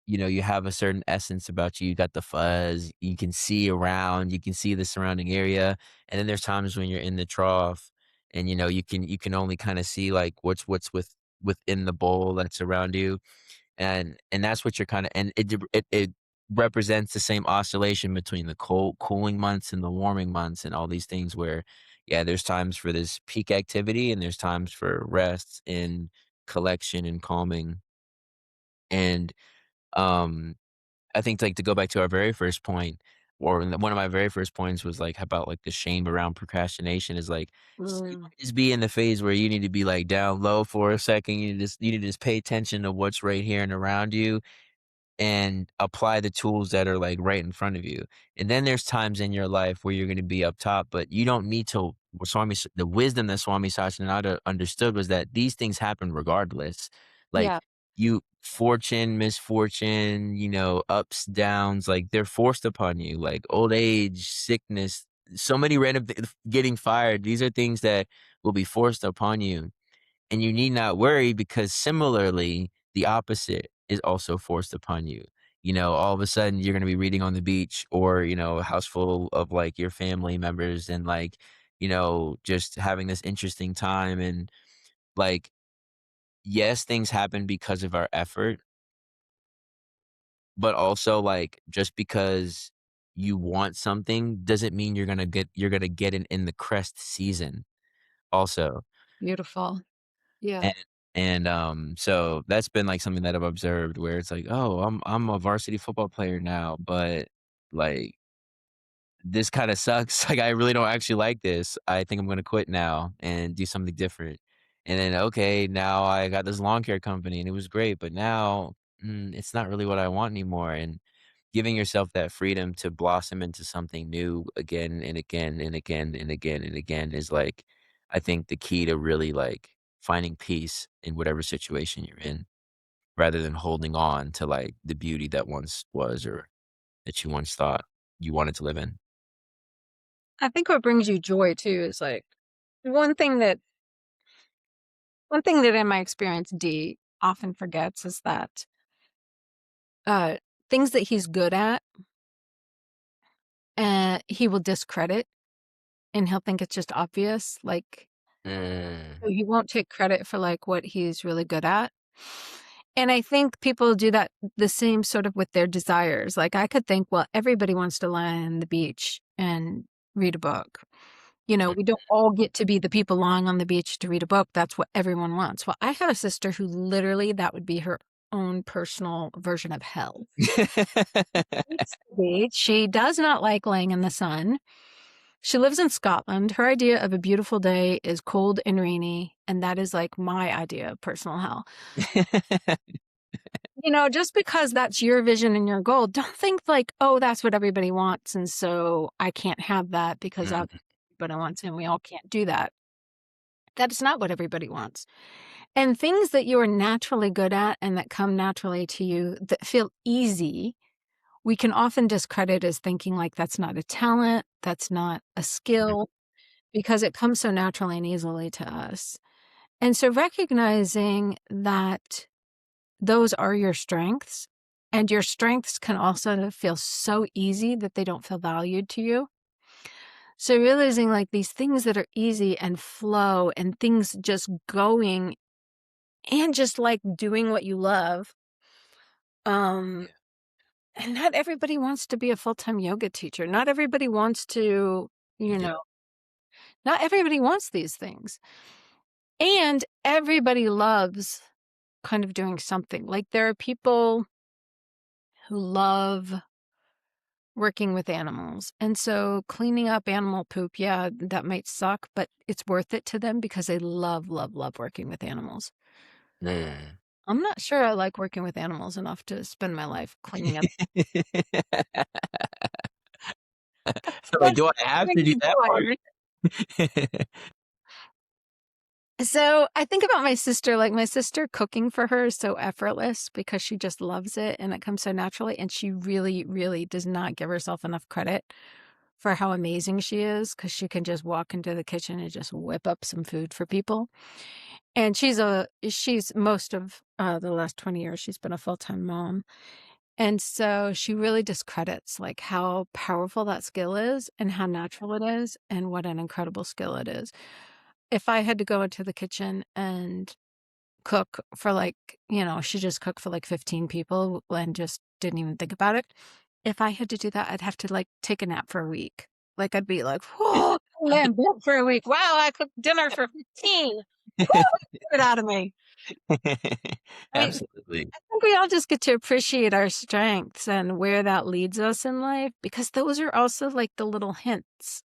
you have a certain essence about you got the fuzz, you can see around, you can see the surrounding area, and then there's times when you're in the trough and, you can only kinda see, like, within the bowl that's around you. And that's what you're kinda and it represents the same oscillation between the cooling months and the warming months and all these things where, yeah, there's times for this peak activity and there's times for rest and collection and calming. And, um, I think, like, to go back to our very first point, or one of my very first points was, like, about, like, the shame around procrastination is, like, you Mm, might just be in the phase where you need to be, like, down low for a second, you need to just pay attention to what's right here and around you, and apply the tools that are, like, right in front of you. And then there's times in your life where you're gonna be up top, but you don't need to the wisdom that Swami Sachinanda understood was that these things happen regardless. Like, yeah, misfortune, ups, downs, like, they're forced upon you, like old age, sickness, so many random getting fired, these are things that will be forced upon you. And you need not worry because similarly, the opposite is also forced upon you. All of a sudden you're going to be reading on the beach or, a house full of like your family members and like, just having this interesting time. And like, yes, things happen because of our effort, but also like just because you want something doesn't mean you're going to get it in the crest season also. beautiful. Yeah. So that's been, like, something that I've observed where it's like, "Oh, I'm a varsity football player now, but, like, this kinda sucks, like, I really don't actually like this. I think I'm gonna quit now and do something different." And then, okay, now I got this lawn care company, and it was great, but now, it's not really what I want anymore, and giving yourself that freedom to blossom into something new again and again and again and again and again is, like, I think the key to really, like, finding peace in whatever situation you're in rather than holding on to, like, the beauty that once was or that you once thought you wanted to live in. I think what brings you joy too is like one thing that one thing that in my experience D often forgets is that uh things that he's good at, he will discredit and he'll think it's just obvious. Like so Mm. he won't take credit for like what he's really good at. And I think people do that the same sort of with their desires. Like I could think, well, everybody wants to lie on the beach and read a book. We don't all get to be the people lying on the beach to read a book. That's what everyone wants. Well, I have a sister who literally that would be her own personal version of hell. Hates the beach. She does not like laying in the sun. She lives in Scotland. Her idea of a beautiful day is cold and rainy, and that is like my idea of personal hell. Just because that's your vision and your goal, don't think like, oh, that's what everybody wants. And so I can't have that because Mm. everybody wants, and we all can't do that. That is not what everybody wants. And things that you are naturally good at and that come naturally to you that feel easy, we can often discredit as thinking like that's not a talent, that's not a Mhm. skill, because it comes so naturally and easily to us. And so recognizing that those are your strengths, and your strengths can also feel so easy that they don't feel valued to you. So realizing like these things that are easy and flow and things just going and just like doing what you love. Um, Yeah. and not everybody wants to be a full-time yoga teacher. Not everybody wants to. you Yeah. know? Not everybody wants these things. And everybody loves kind of doing something. Like, there are people who love working with animals, and so cleaning up animal poop, yeah, that might suck, but it's worth it to them because they love, love, love working with animals. Mm. I'm not sure I like working with animals enough to spend my life cleaning up. Like, That's do I have to do really that part? bored. So, I think about my sister, like, my sister cooking for her is so effortless because she just loves it and it comes so naturally, and she really, really does not give herself enough credit for how amazing she is, because she can just walk into the kitchen and just whip up some food for people. And she's most of, the last 20 years, she's been a full-time mom, and so she really discredits, like, how powerful that skill is and how natural it is and what an incredible skill it is. If I had to go into the kitchen and cook for, like, she just cooked for, like, 15 people and just didn't even think about it. If I had to do that, I'd have to, like, take a nap for a week. Like, I'd be like, "Whoa, I am booked for a week. Wow, I cooked dinner for 15. Woo, get it out of me." I mean, Absolutely. I think we all just get to appreciate our strengths and where that leads us in life, because those are also, like, the little hints.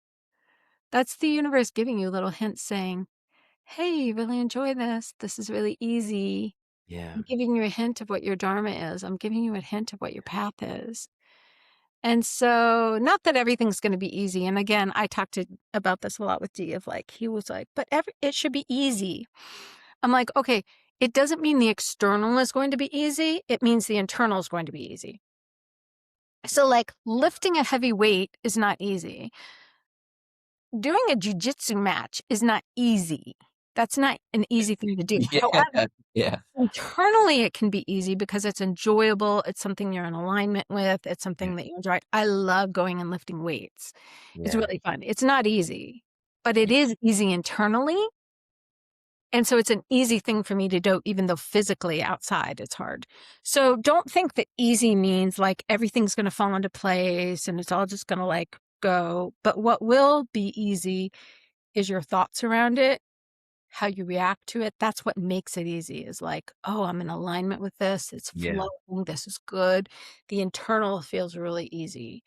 That's the universe giving you little hints saying, "Hey, you really enjoy this. This is really easy. Yeah. I'm giving you a hint of what your dharma is. I'm giving you a hint of what your path is." And so, not that everything's gonna be easy, and again, I talked about this a lot with G of, like, he was like, "But it should be easy." I'm like, "Okay, it doesn't mean the external is going to be easy, it means the internal is going to be easy." So, like, lifting a heavy weight is not easy. Doing a jujitsu match is not easy. That's not an easy thing to do. Yeah. However, Yeah. internally, it can be easy because it's enjoyable, it's something you're in alignment with, it's Yeah. something that you enjoy. I love going and lifting weights. It's Yeah. really fun. It's not easy, but it Yeah. is easy internally, and so it's an easy thing for me to do even though physically outside it's hard. So don't think that easy means, like, everything's gonna fall into place and it's all just gonna, like, go, but what will be easy is your thoughts around it, how you react to it. That's what makes it easy, is like, "Oh, I'm in alignment with this. It's Yeah. flowing. This is good." The internal feels really easy.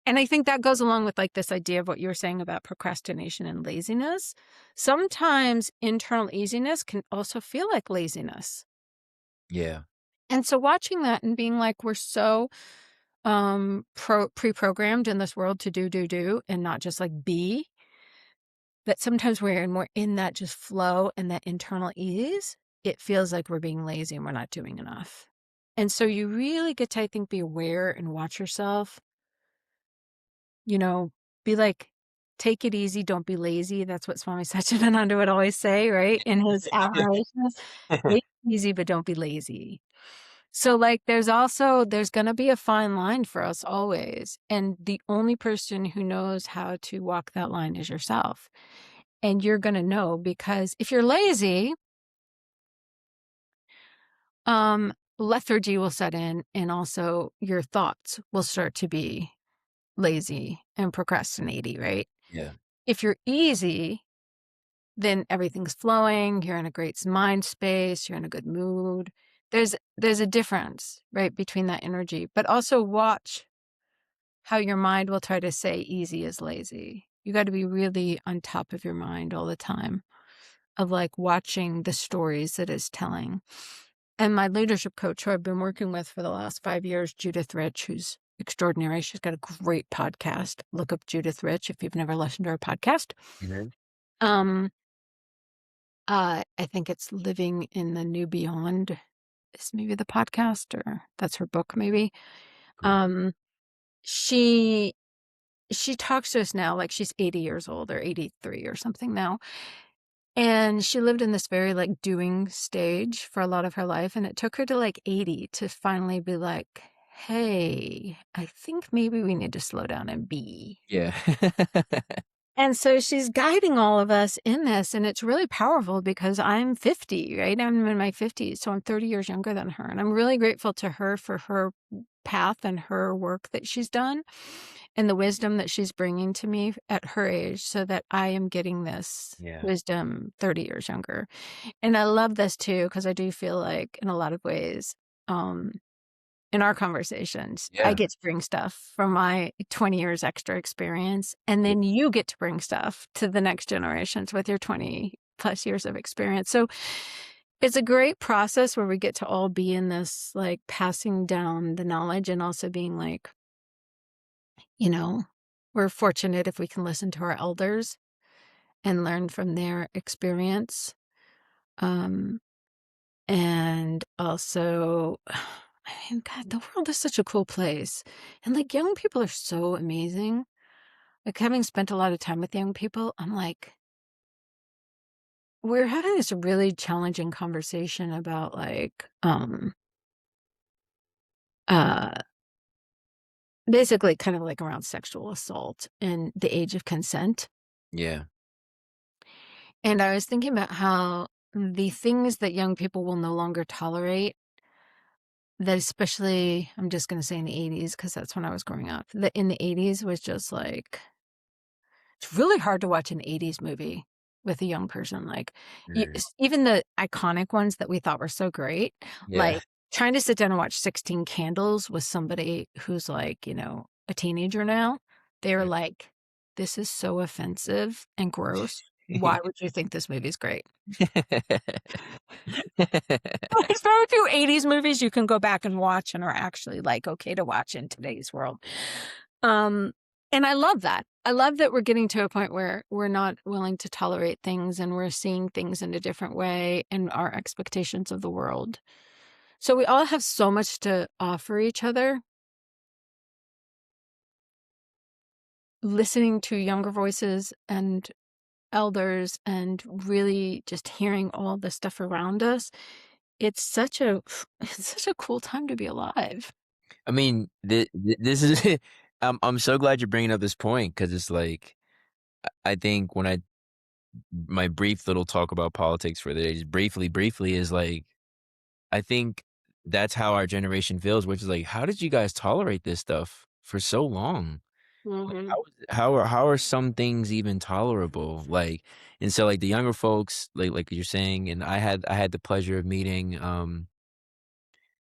And I think that goes along with, like, this idea of what you were saying about procrastination and laziness. Sometimes internal easiness can also feel like laziness. Yeah. And so watching that and being like, we're so pre-programmed in this world to do and not just like be, that sometimes we're more in that just flow and that internal ease, it feels like we're being lazy and we're not doing enough. And so you really get to, I think, be aware and watch yourself, you know, be like, take it easy, don't be lazy. That's what Swami Satchidananda would always say, right? In his affirmations, take it easy, but don't be lazy. So, like, there's gonna be a fine line for us always. And the only person who knows how to walk that line is yourself. And you're gonna know, because if you're lazy, lethargy will set in, and also your thoughts will start to be lazy and procrastinating, right? Yeah. If you're easy, then everything's flowing, you're in a great mind space, you're in a good mood. There's a difference, right, between that energy. But also watch how your mind will try to say easy is lazy. You got to be really on top of your mind all the time, of like watching the stories that it's telling. And my leadership coach, who I've been working with for the last 5 years, Judith Rich, who's extraordinary. She's got a great podcast. Look up Judith Rich if you've never listened to her podcast. Mhm. Um, I think it's Living in the New Beyond is maybe the podcast, or that's her book, maybe. Cool. Um, she she talks to us now like she's 80 years old or 83 or something now. And she lived in this very, like, doing stage for a lot of her life, and it took her to, like, 80 to finally be like, "Hey, I think maybe we need to slow down and be." Yeah. And so she's guiding all of us in this, and it's really powerful because I'm 50, right? I'm in my 50s, so I'm 30 years younger than her, and I'm really grateful to her for her path and her work that she's done. and the wisdom that she's bringing to me at her age so that I am getting this Yeah. wisdom 30 years younger. And I love this too because I do feel like in a lot of ways, um, in our conversations, I Yeah. get to bring stuff from my 20 years extra experience, and Yeah. then you get to bring stuff to the next generations with your 20 plus years of experience. So it's a great process where we get to all be in this, like, passing down the knowledge and also being like, you know, we're fortunate if we can listen to our elders and learn from their experience. Um, and also, I mean, God, the world is such a cool place. And like young people are so amazing. Like having spent a lot of time with young people, I'm like, we're having this really challenging conversation about like, uh, basically kind of like around sexual assault and the age of consent. Yeah. And I was thinking about how the things that young people will no longer tolerate, that especially, I'm just going to say in the 80s, because that's when I was growing up, that in the 80s was just like, it's really hard to watch an 80s movie with a young person, like, Mm. even the iconic ones that we thought were so great, Yeah. like, trying to sit down and watch 16 Candles with somebody who's, like, a teenager now, they were Yeah. like, "This is so offensive and gross. Why would you think this movie's great?" There's very few 80s movies you can go back and watch and are actually, like, okay to watch in today's world. Um, and I love that. I love that we're getting to a point where we're not willing to tolerate things and we're seeing things in a different way and our expectations of the world. So we all have so much to offer each other. Listening to younger voices and elders and really just hearing all the stuff around us, it's such a it's such a cool time to be alive. I mean, this is I'm so glad you're bringing up this point because it's like I think when I my brief little talk about politics for the day, just briefly is like I think that's how our generation feels, which is like, how did you guys tolerate this stuff for so long? Like, Mhm. how are some things even tolerable? Like, and so like the younger folks, like you're saying, and I had the pleasure of meeting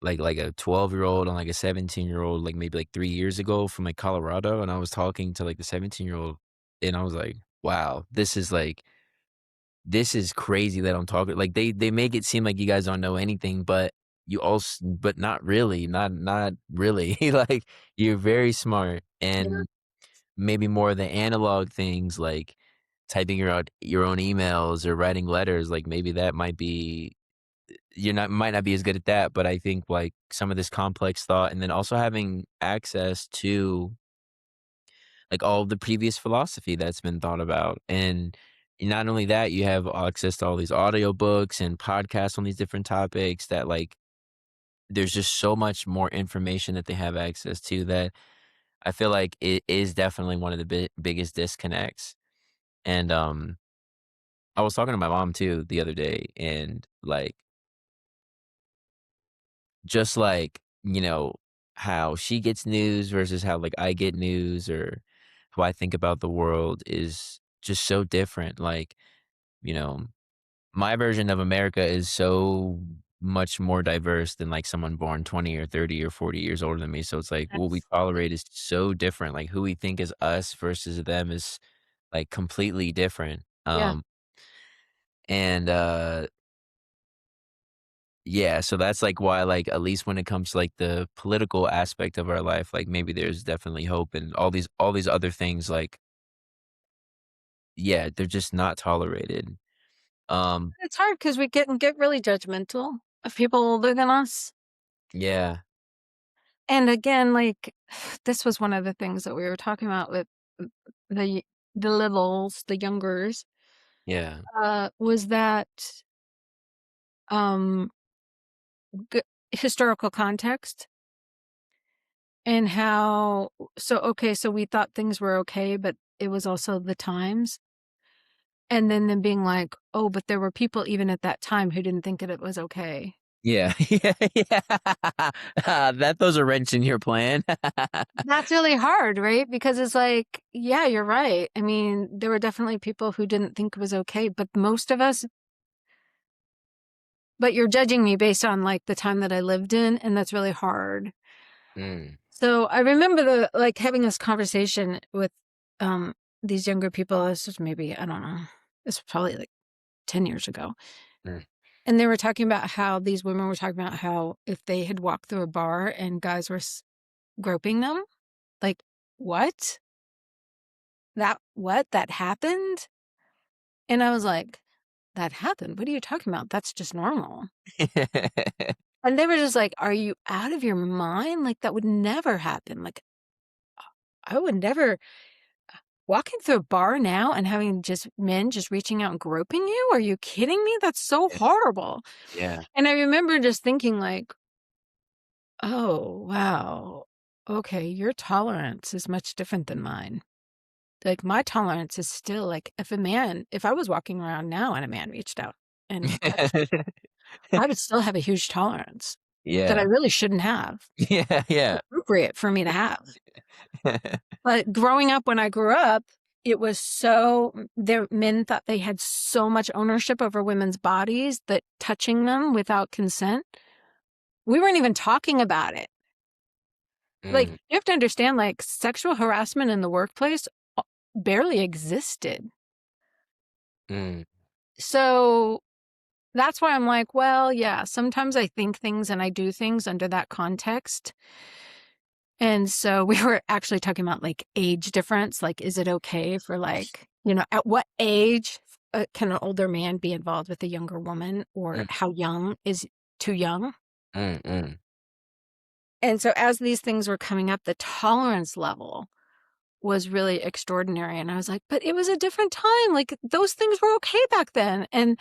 like a 12-year-old and like a 17-year-old like maybe like 3 years ago from like Colorado, and I was talking to like the 17-year-old, and I was like, wow, this is crazy that I'm talking like, they make it seem like you guys don't know anything, but you also but not really, not really. Like, you're very smart, Yeah. and maybe more of the analog things, like typing your own emails or writing letters, like, maybe that might be you're not might not be as good at that, but I think, like, some of this complex thought and then also having access to like all of the previous philosophy that's been thought about. And not only that, you have access to all these audiobooks and podcasts on these different topics that like there's just so much more information that they have access to that I feel like it is definitely one of the biggest disconnects. And I was talking to my mom too the other day and like just like, how she gets news versus how like I get news or how I think about the world is just so different. Like, you know, my version of America is so much more diverse than like someone born 20 or 30 or 40 years older than me. So it's like what we Absolutely. tolerate is so different. Like who we think is us versus them is like completely different. Yeah. And yeah, so that's like why like at least when it comes to like the political aspect of our life, like maybe there's definitely hope and all these other things like yeah, they're just not tolerated. Um It's hard because we get really judgmental of people older than us. yeah, And again, like, this was one of the things that we were talking about with the the littles, the youngers, yeah. was that, um, g historical context and how okay, so we thought things were okay, but it was also the times, and then them being like, "Oh, but there were people even at that time who didn't think that it was okay." Yeah, yeah, yeah. That throws a wrench in your plan. That's really hard, right? Because it's like, yeah, you're right. I mean, there were definitely people who didn't think it was okay, but most of us, but you're judging me based on like the time that I lived in, and that's really hard. Mm, So I remember like having this conversation with um these younger people. This was maybe, I don't know, this was probably like 10 years ago. mm. And they were talking about how these women were talking about how if they had walked through a bar and guys were groping them, like, what? That happened? And I was like, that happened? What are you talking about? That's just normal. And they were just like, are you out of your mind? Like, that would never happen. Like, I would never walking through a bar now and having just men just reaching out and groping you. Are you kidding me? That's so Yeah, horrible. yeah. And I remember just thinking like, oh, wow. Okay, your tolerance is much different than mine. Like, my tolerance is still like, if I was walking around now and a man reached out and touched me, I would still have a huge tolerance that I Yeah. really shouldn't have. Yeah, It's yeah. appropriate for me to have. But growing up, when I grew up, it was so their men thought they had so much ownership over women's bodies that touching them without consent, we weren't even talking about it. Like, Mm, you have to understand, like, sexual harassment in the workplace barely existed. mm, So that's why I'm like, well, yeah, sometimes I think things and I do things under that context. And so we were actually talking about like age difference. Like, is it okay for like, at what age can an older man be involved with a younger woman, or mm, how young is too young? mm, mm. And so as these things were coming up, the tolerance level was really extraordinary. And I was like, but it was a different time. Like, those things were okay back then. And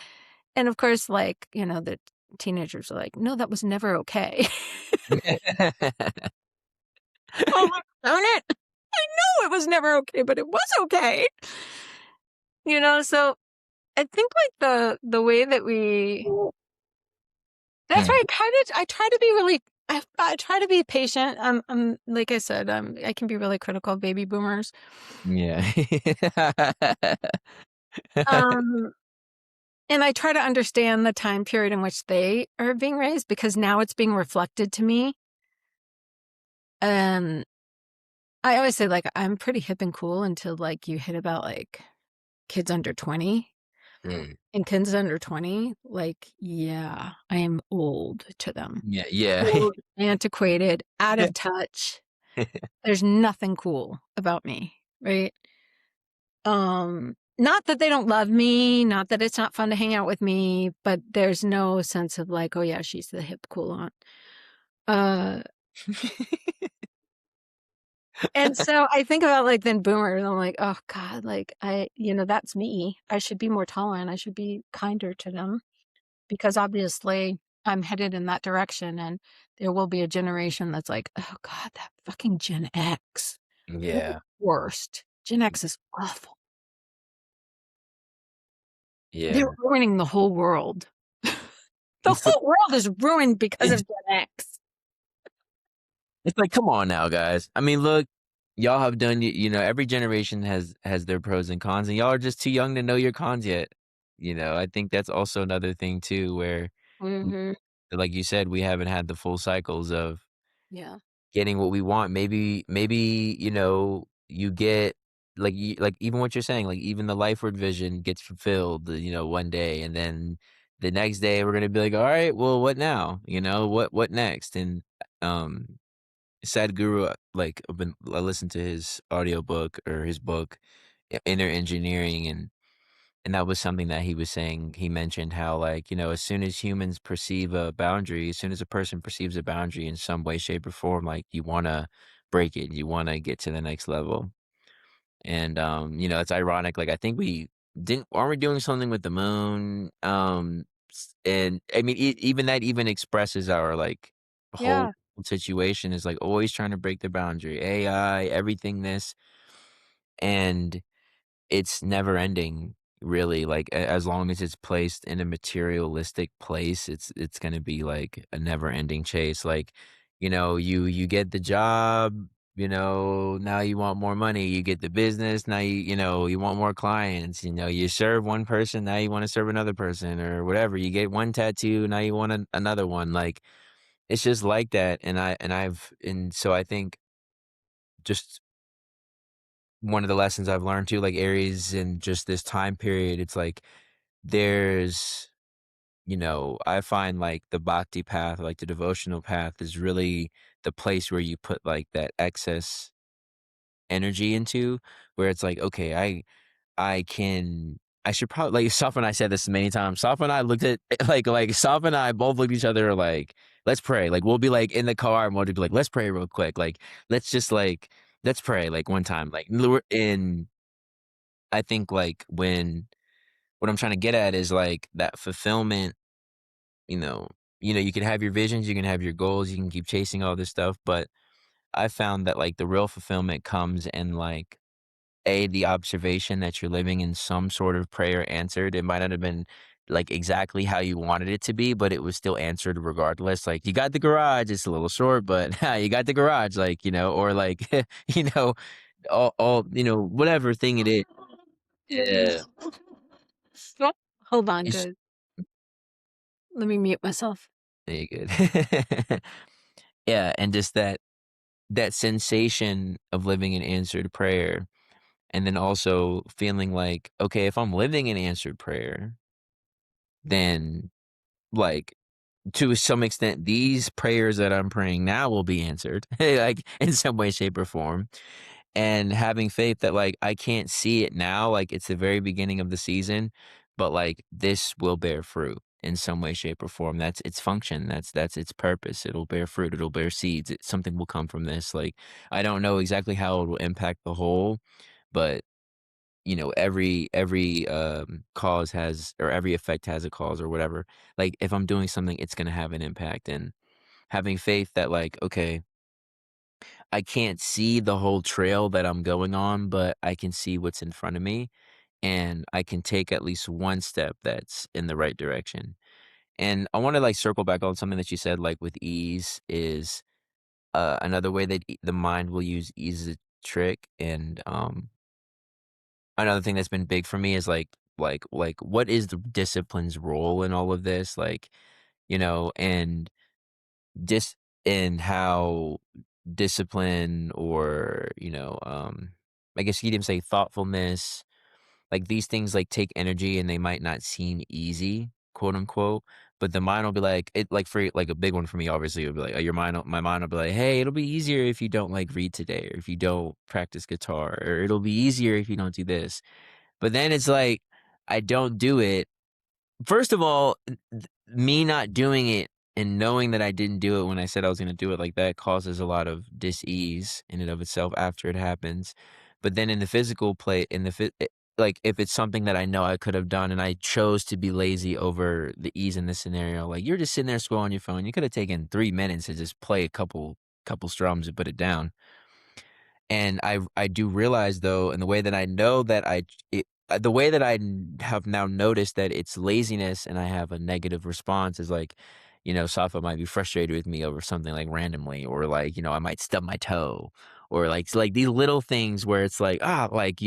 of course, like, the teenagers are like, no, that was never okay. Oh, darn it. I know it was never okay, but it was okay. So I think like the way that that's Mm, why I try to be really I try to be patient. I'm like I said, I can be really critical of baby boomers. yeah. Um and I try to understand the time period in which they are being raised, because now it's being reflected to me. Um I always say like I'm pretty hip and cool until like you hit about like kids under 20. Mm, And kids under 20, like, yeah, I am old to them. yeah, yeah. Old, antiquated, out of touch. There's nothing cool about me, right? Not that they don't love me, not that it's not fun to hang out with me, but there's no sense of like, "Oh, yeah, she's the hip, cool aunt." Uh, and so I think about, like, then boomers, I'm like, "Oh god," like, that's me. I should be more tolerant, I should be kinder to them. Because obviously I'm headed in that direction, and there will be a generation that's like, "Oh god, that fucking Gen X. They're the Yeah, worst. Gen X is awful. They're yeah. ruining the whole world." The It's like whole world is ruined because of Gen X. it's like, come on now, guys. I mean, look, y'all have done every generation has their pros and cons, and y'all are just too young to know your cons yet. I think that's also another thing too, where we Mhm. like you said, we haven't had the full cycles of Yeah. getting what we want. Maybe, you get like even what you're saying, like even the lifeward vision gets fulfilled, one day, and then the next day we're gonna be like, all right, well, what now? What next? And um Sadhguru, I listened to his audiobook or his book, Inner Engineering, and that was something that he was saying. He mentioned how, like, as soon as humans perceive a boundary, as soon as a person perceives a boundary in some way, shape, or form, like, you wanna break it, you wanna get to the next level. And, it's ironic, like, I think we didn't aren't we doing something with the moon? And, I mean, even that even expresses our, like, whole Yeah. situation is, like, always trying to break the boundary. AI, everything this, and it's never ending. really, like, as long as it's placed in a materialistic place, it's gonna be, like, a never-ending chase, like, you get the job, now you want more money, you get the business, now you want more clients, you serve one person, now you wanna serve another person or whatever, you get one tattoo, now you want another one, like, it's just like that, and so I think just one of the lessons I've learned too, like, Aries in just this time period, it's like there's I find, like, the bhakti path, like, the devotional path is really the place where you put, like, that excess energy into, where it's like, "Okay, I should probably," like, Saf and I said this many times. Saf and I looked at like, Saf and I both looked at each other like, "Let's pray." Like, we'll be, like, in the car, and we'll just be like, "Let's pray real quick." Like, let's just, like let's pray, like, one time. Like, we're in I think, like, what I'm trying to get at is, like, that fulfillment, you know you can have your visions, you can have your goals, you can keep chasing all this stuff, but I found that, like, the real fulfillment comes in, like, the observation that you're living in some sort of prayer answered. It might not have been, like, exactly how you wanted it to be, but it was still answered regardless. Like, you got the garage, it's a little short, but you got the garage, like, or like, you know, whatever thing it is. Yeah. Oh, hold on, It's good. Let me mute myself. yeah, you good. Yeah, and just that sensation of living in answered prayer, and then also feeling like, okay, if I'm living in answered prayer, then, like, to some extent, these prayers that I'm praying now will be answered, like, in some way, shape, or form, and having faith that, like, I can't see it now, like, it's the very beginning of the season, but, like, this will bear fruit in some way, shape, or form. That's its function, that's its purpose. It'll bear fruit, it'll bear seeds, something will come from this, like, I don't know exactly how it will impact the whole, but every cause has, or every effect has a cause or whatever. Like, if I'm doing something, it's gonna have an impact, and having faith that, like, okay, I can't see the whole trail that I'm going on, but I can see what's in front of me, and I can take at least one step that's in the right direction. And I wanna, like, circle back on something that you said, like, with ease is, another way that the mind will use ease as a trick, and, another thing that's been big for me is, like, what is the discipline's role in all of this? Like, and dis and how discipline, or, I guess you'd even say thoughtfulness, like, these things, like, take energy and they might not seem "easy," quote, unquote, but the mind will be like for like, a big one for me, obviously, would be like, my mind will be like, "Hey, it'll be easier if you don't, like, read today, or if you don't practice guitar, or it'll be easier if you don't do this." But then it's like, I don't do it. First of all, me not doing it and knowing that I didn't do it when I said I was gonna do it, like, that causes a lot of dis-ease in and of itself after it happens. But then in the physical play in the like, if it's something that I know I could have done and I chose to be lazy over the ease in this scenario, like, you're just sitting there scrolling your phone, you could have taken 3 minutes to just play a couple strums and put it down. And I do realize, though, and the way that I know that the way that have now noticed that it's laziness and I have a negative response is, like, Safa might be frustrated with me over something, like, randomly, or, like, I might stub my toe, or, like, these little things where it's like, like,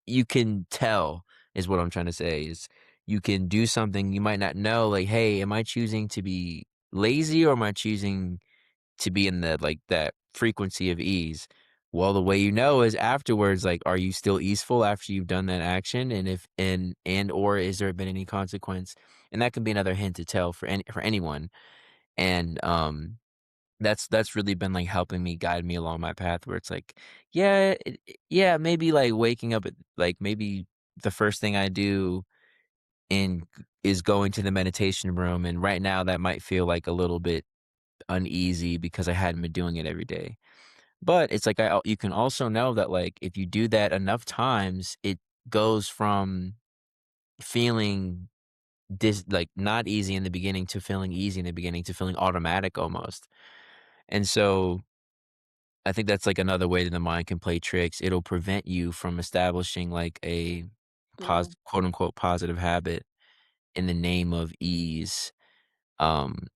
you can tell, is what I'm trying to say, is you can do something, you might not know, like, hey, am I choosing to be lazy, or am I choosing to be in that frequency of ease? Well, the way you know is afterwards, like, are you still easeful after you've done that action? And if and or is there been any consequence? And that can be another hint to tell for anyone. And that's really been, like, helping me guide me along my path, where it's like, yeah, yeah, maybe, like, waking up at, like, maybe the first thing I do in is going to the meditation room, and right now that might feel like a little bit uneasy because I hadn't been doing it every day. But it's like, you can also know that, like, if you do that enough times, it goes from feeling like, not easy in the beginning, to feeling easy in the beginning, to feeling automatic almost. And so I think that's, like, another way that the mind can play tricks. It'll prevent you from establishing, like, a Yeah. quote unquote positive habit in the name of ease, um,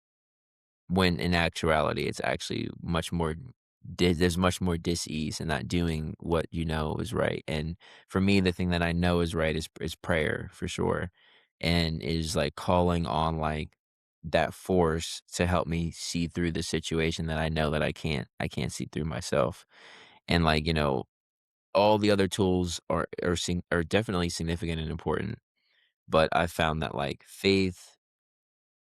when in actuality it's actually much more there's much more dis-ease in not doing what you know is right. And for me, the thing that I know is right is prayer for sure, and is like calling on like that force to help me see through the situation that I know that I can't see through myself. And like, all the other tools are definitely significant and important, but I found that like faith,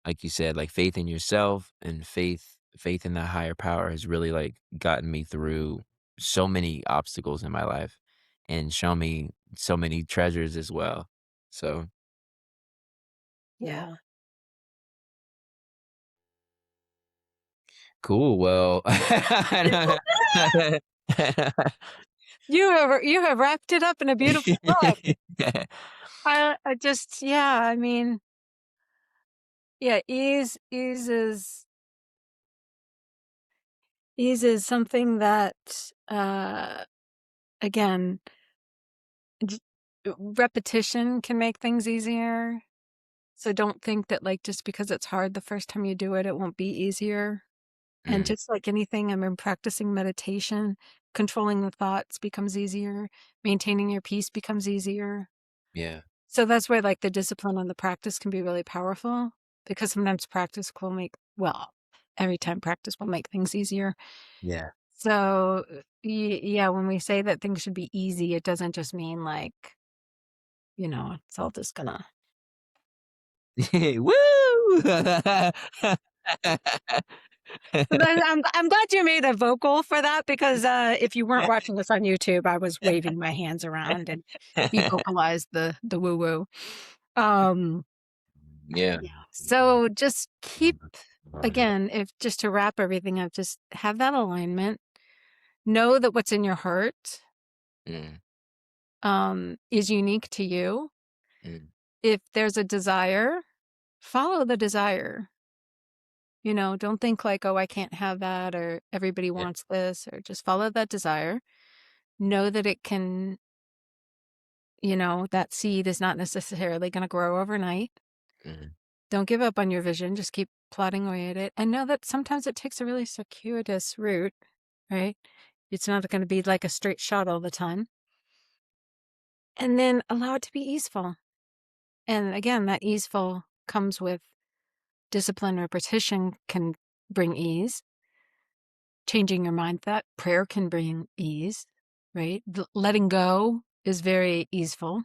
like you said, like faith in yourself and faith in that higher power has really like gotten me through so many obstacles in my life and shown me so many treasures as well. So Yeah. cool. Well, You have wrapped it up in a beautiful book. I just yeah, I mean, yeah, ease is something that, again, j repetition can make things easier. So don't think that, like, just because it's hard the first time you do it, it won't be easier. And Mm, just like anything, I mean, practicing meditation, controlling the thoughts becomes easier, maintaining your peace becomes easier. yeah, So that's where, like, the discipline and the practice can be really powerful because sometimes practice will make well, every time practice will make things easier. yeah. So, yeah, when we say that things should be easy, it doesn't just mean like, it's all just gonna. Woo! But I'm glad you made a vocal for that because if you weren't watching this on YouTube, I was waving my hands around and he vocalized the woo woo. Um, Yeah. yeah. So just keep again, if just to wrap everything up, just have that alignment. Know that what's in your heart Mm, is unique to you. mm, If there's a desire, follow the desire. Don't think like, oh, I can't have that or everybody yeah, wants this or just follow that desire. Know that it can, that seed is not necessarily going to grow overnight. mm, Don't give up on your vision. Just keep plodding away at it. And know that sometimes it takes a really circuitous route, right? It's not going to be like a straight shot all the time. And then allow it to be easeful. And again, that easeful comes with discipline. Repetition can bring ease. Changing your mindset, prayer can bring ease, right? Letting go is very easeful.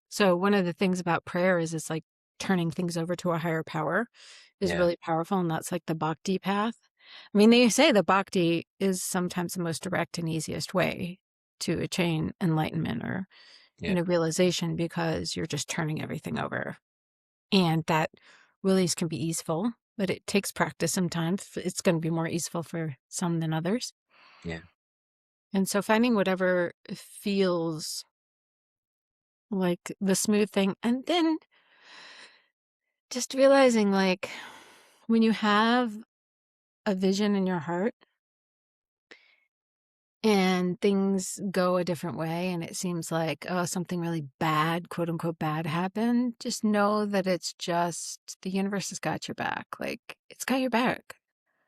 So one of the things about prayer is it's like turning things over to a higher power is yeah, really powerful, and that's like the bhakti path. I mean, they say the bhakti is sometimes the most direct and easiest way to attain enlightenment or, yeah, realization because you're just turning everything over. And that release can be easeful, but it takes practice sometimes. It's going to be more easeful for some than others. yeah. And so finding whatever feels like the smooth thing, and then just realizing, like, when you have a vision in your heart and things go a different way, and it seems like, oh, something really bad, quote unquote, bad happened, just know that it's just the universe has got your back. Like, it's got your back.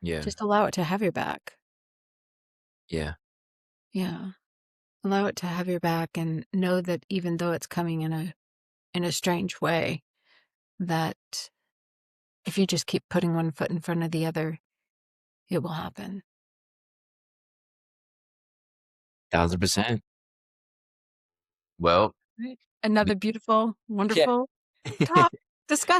Yeah, Just allow it to have your back. yeah. Yeah. Allow it to have your back and know that even though it's coming in a strange way, that if you just keep putting one foot in front of the other, it will happen. 1,000%. Well, Right. we Another beautiful, yeah. wonderful talk,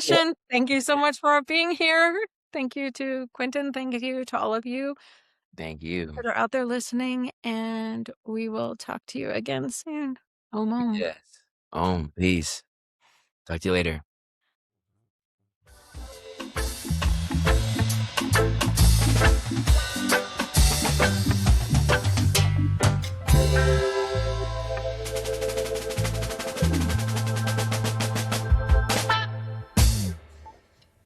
Yeah. discussion. Thank you so much for being here. Thank you to Quentin. Thank you to all of you Thank you. that are out there listening. And we will talk to you again soon. Om. Yes. Peace. Talk to you later.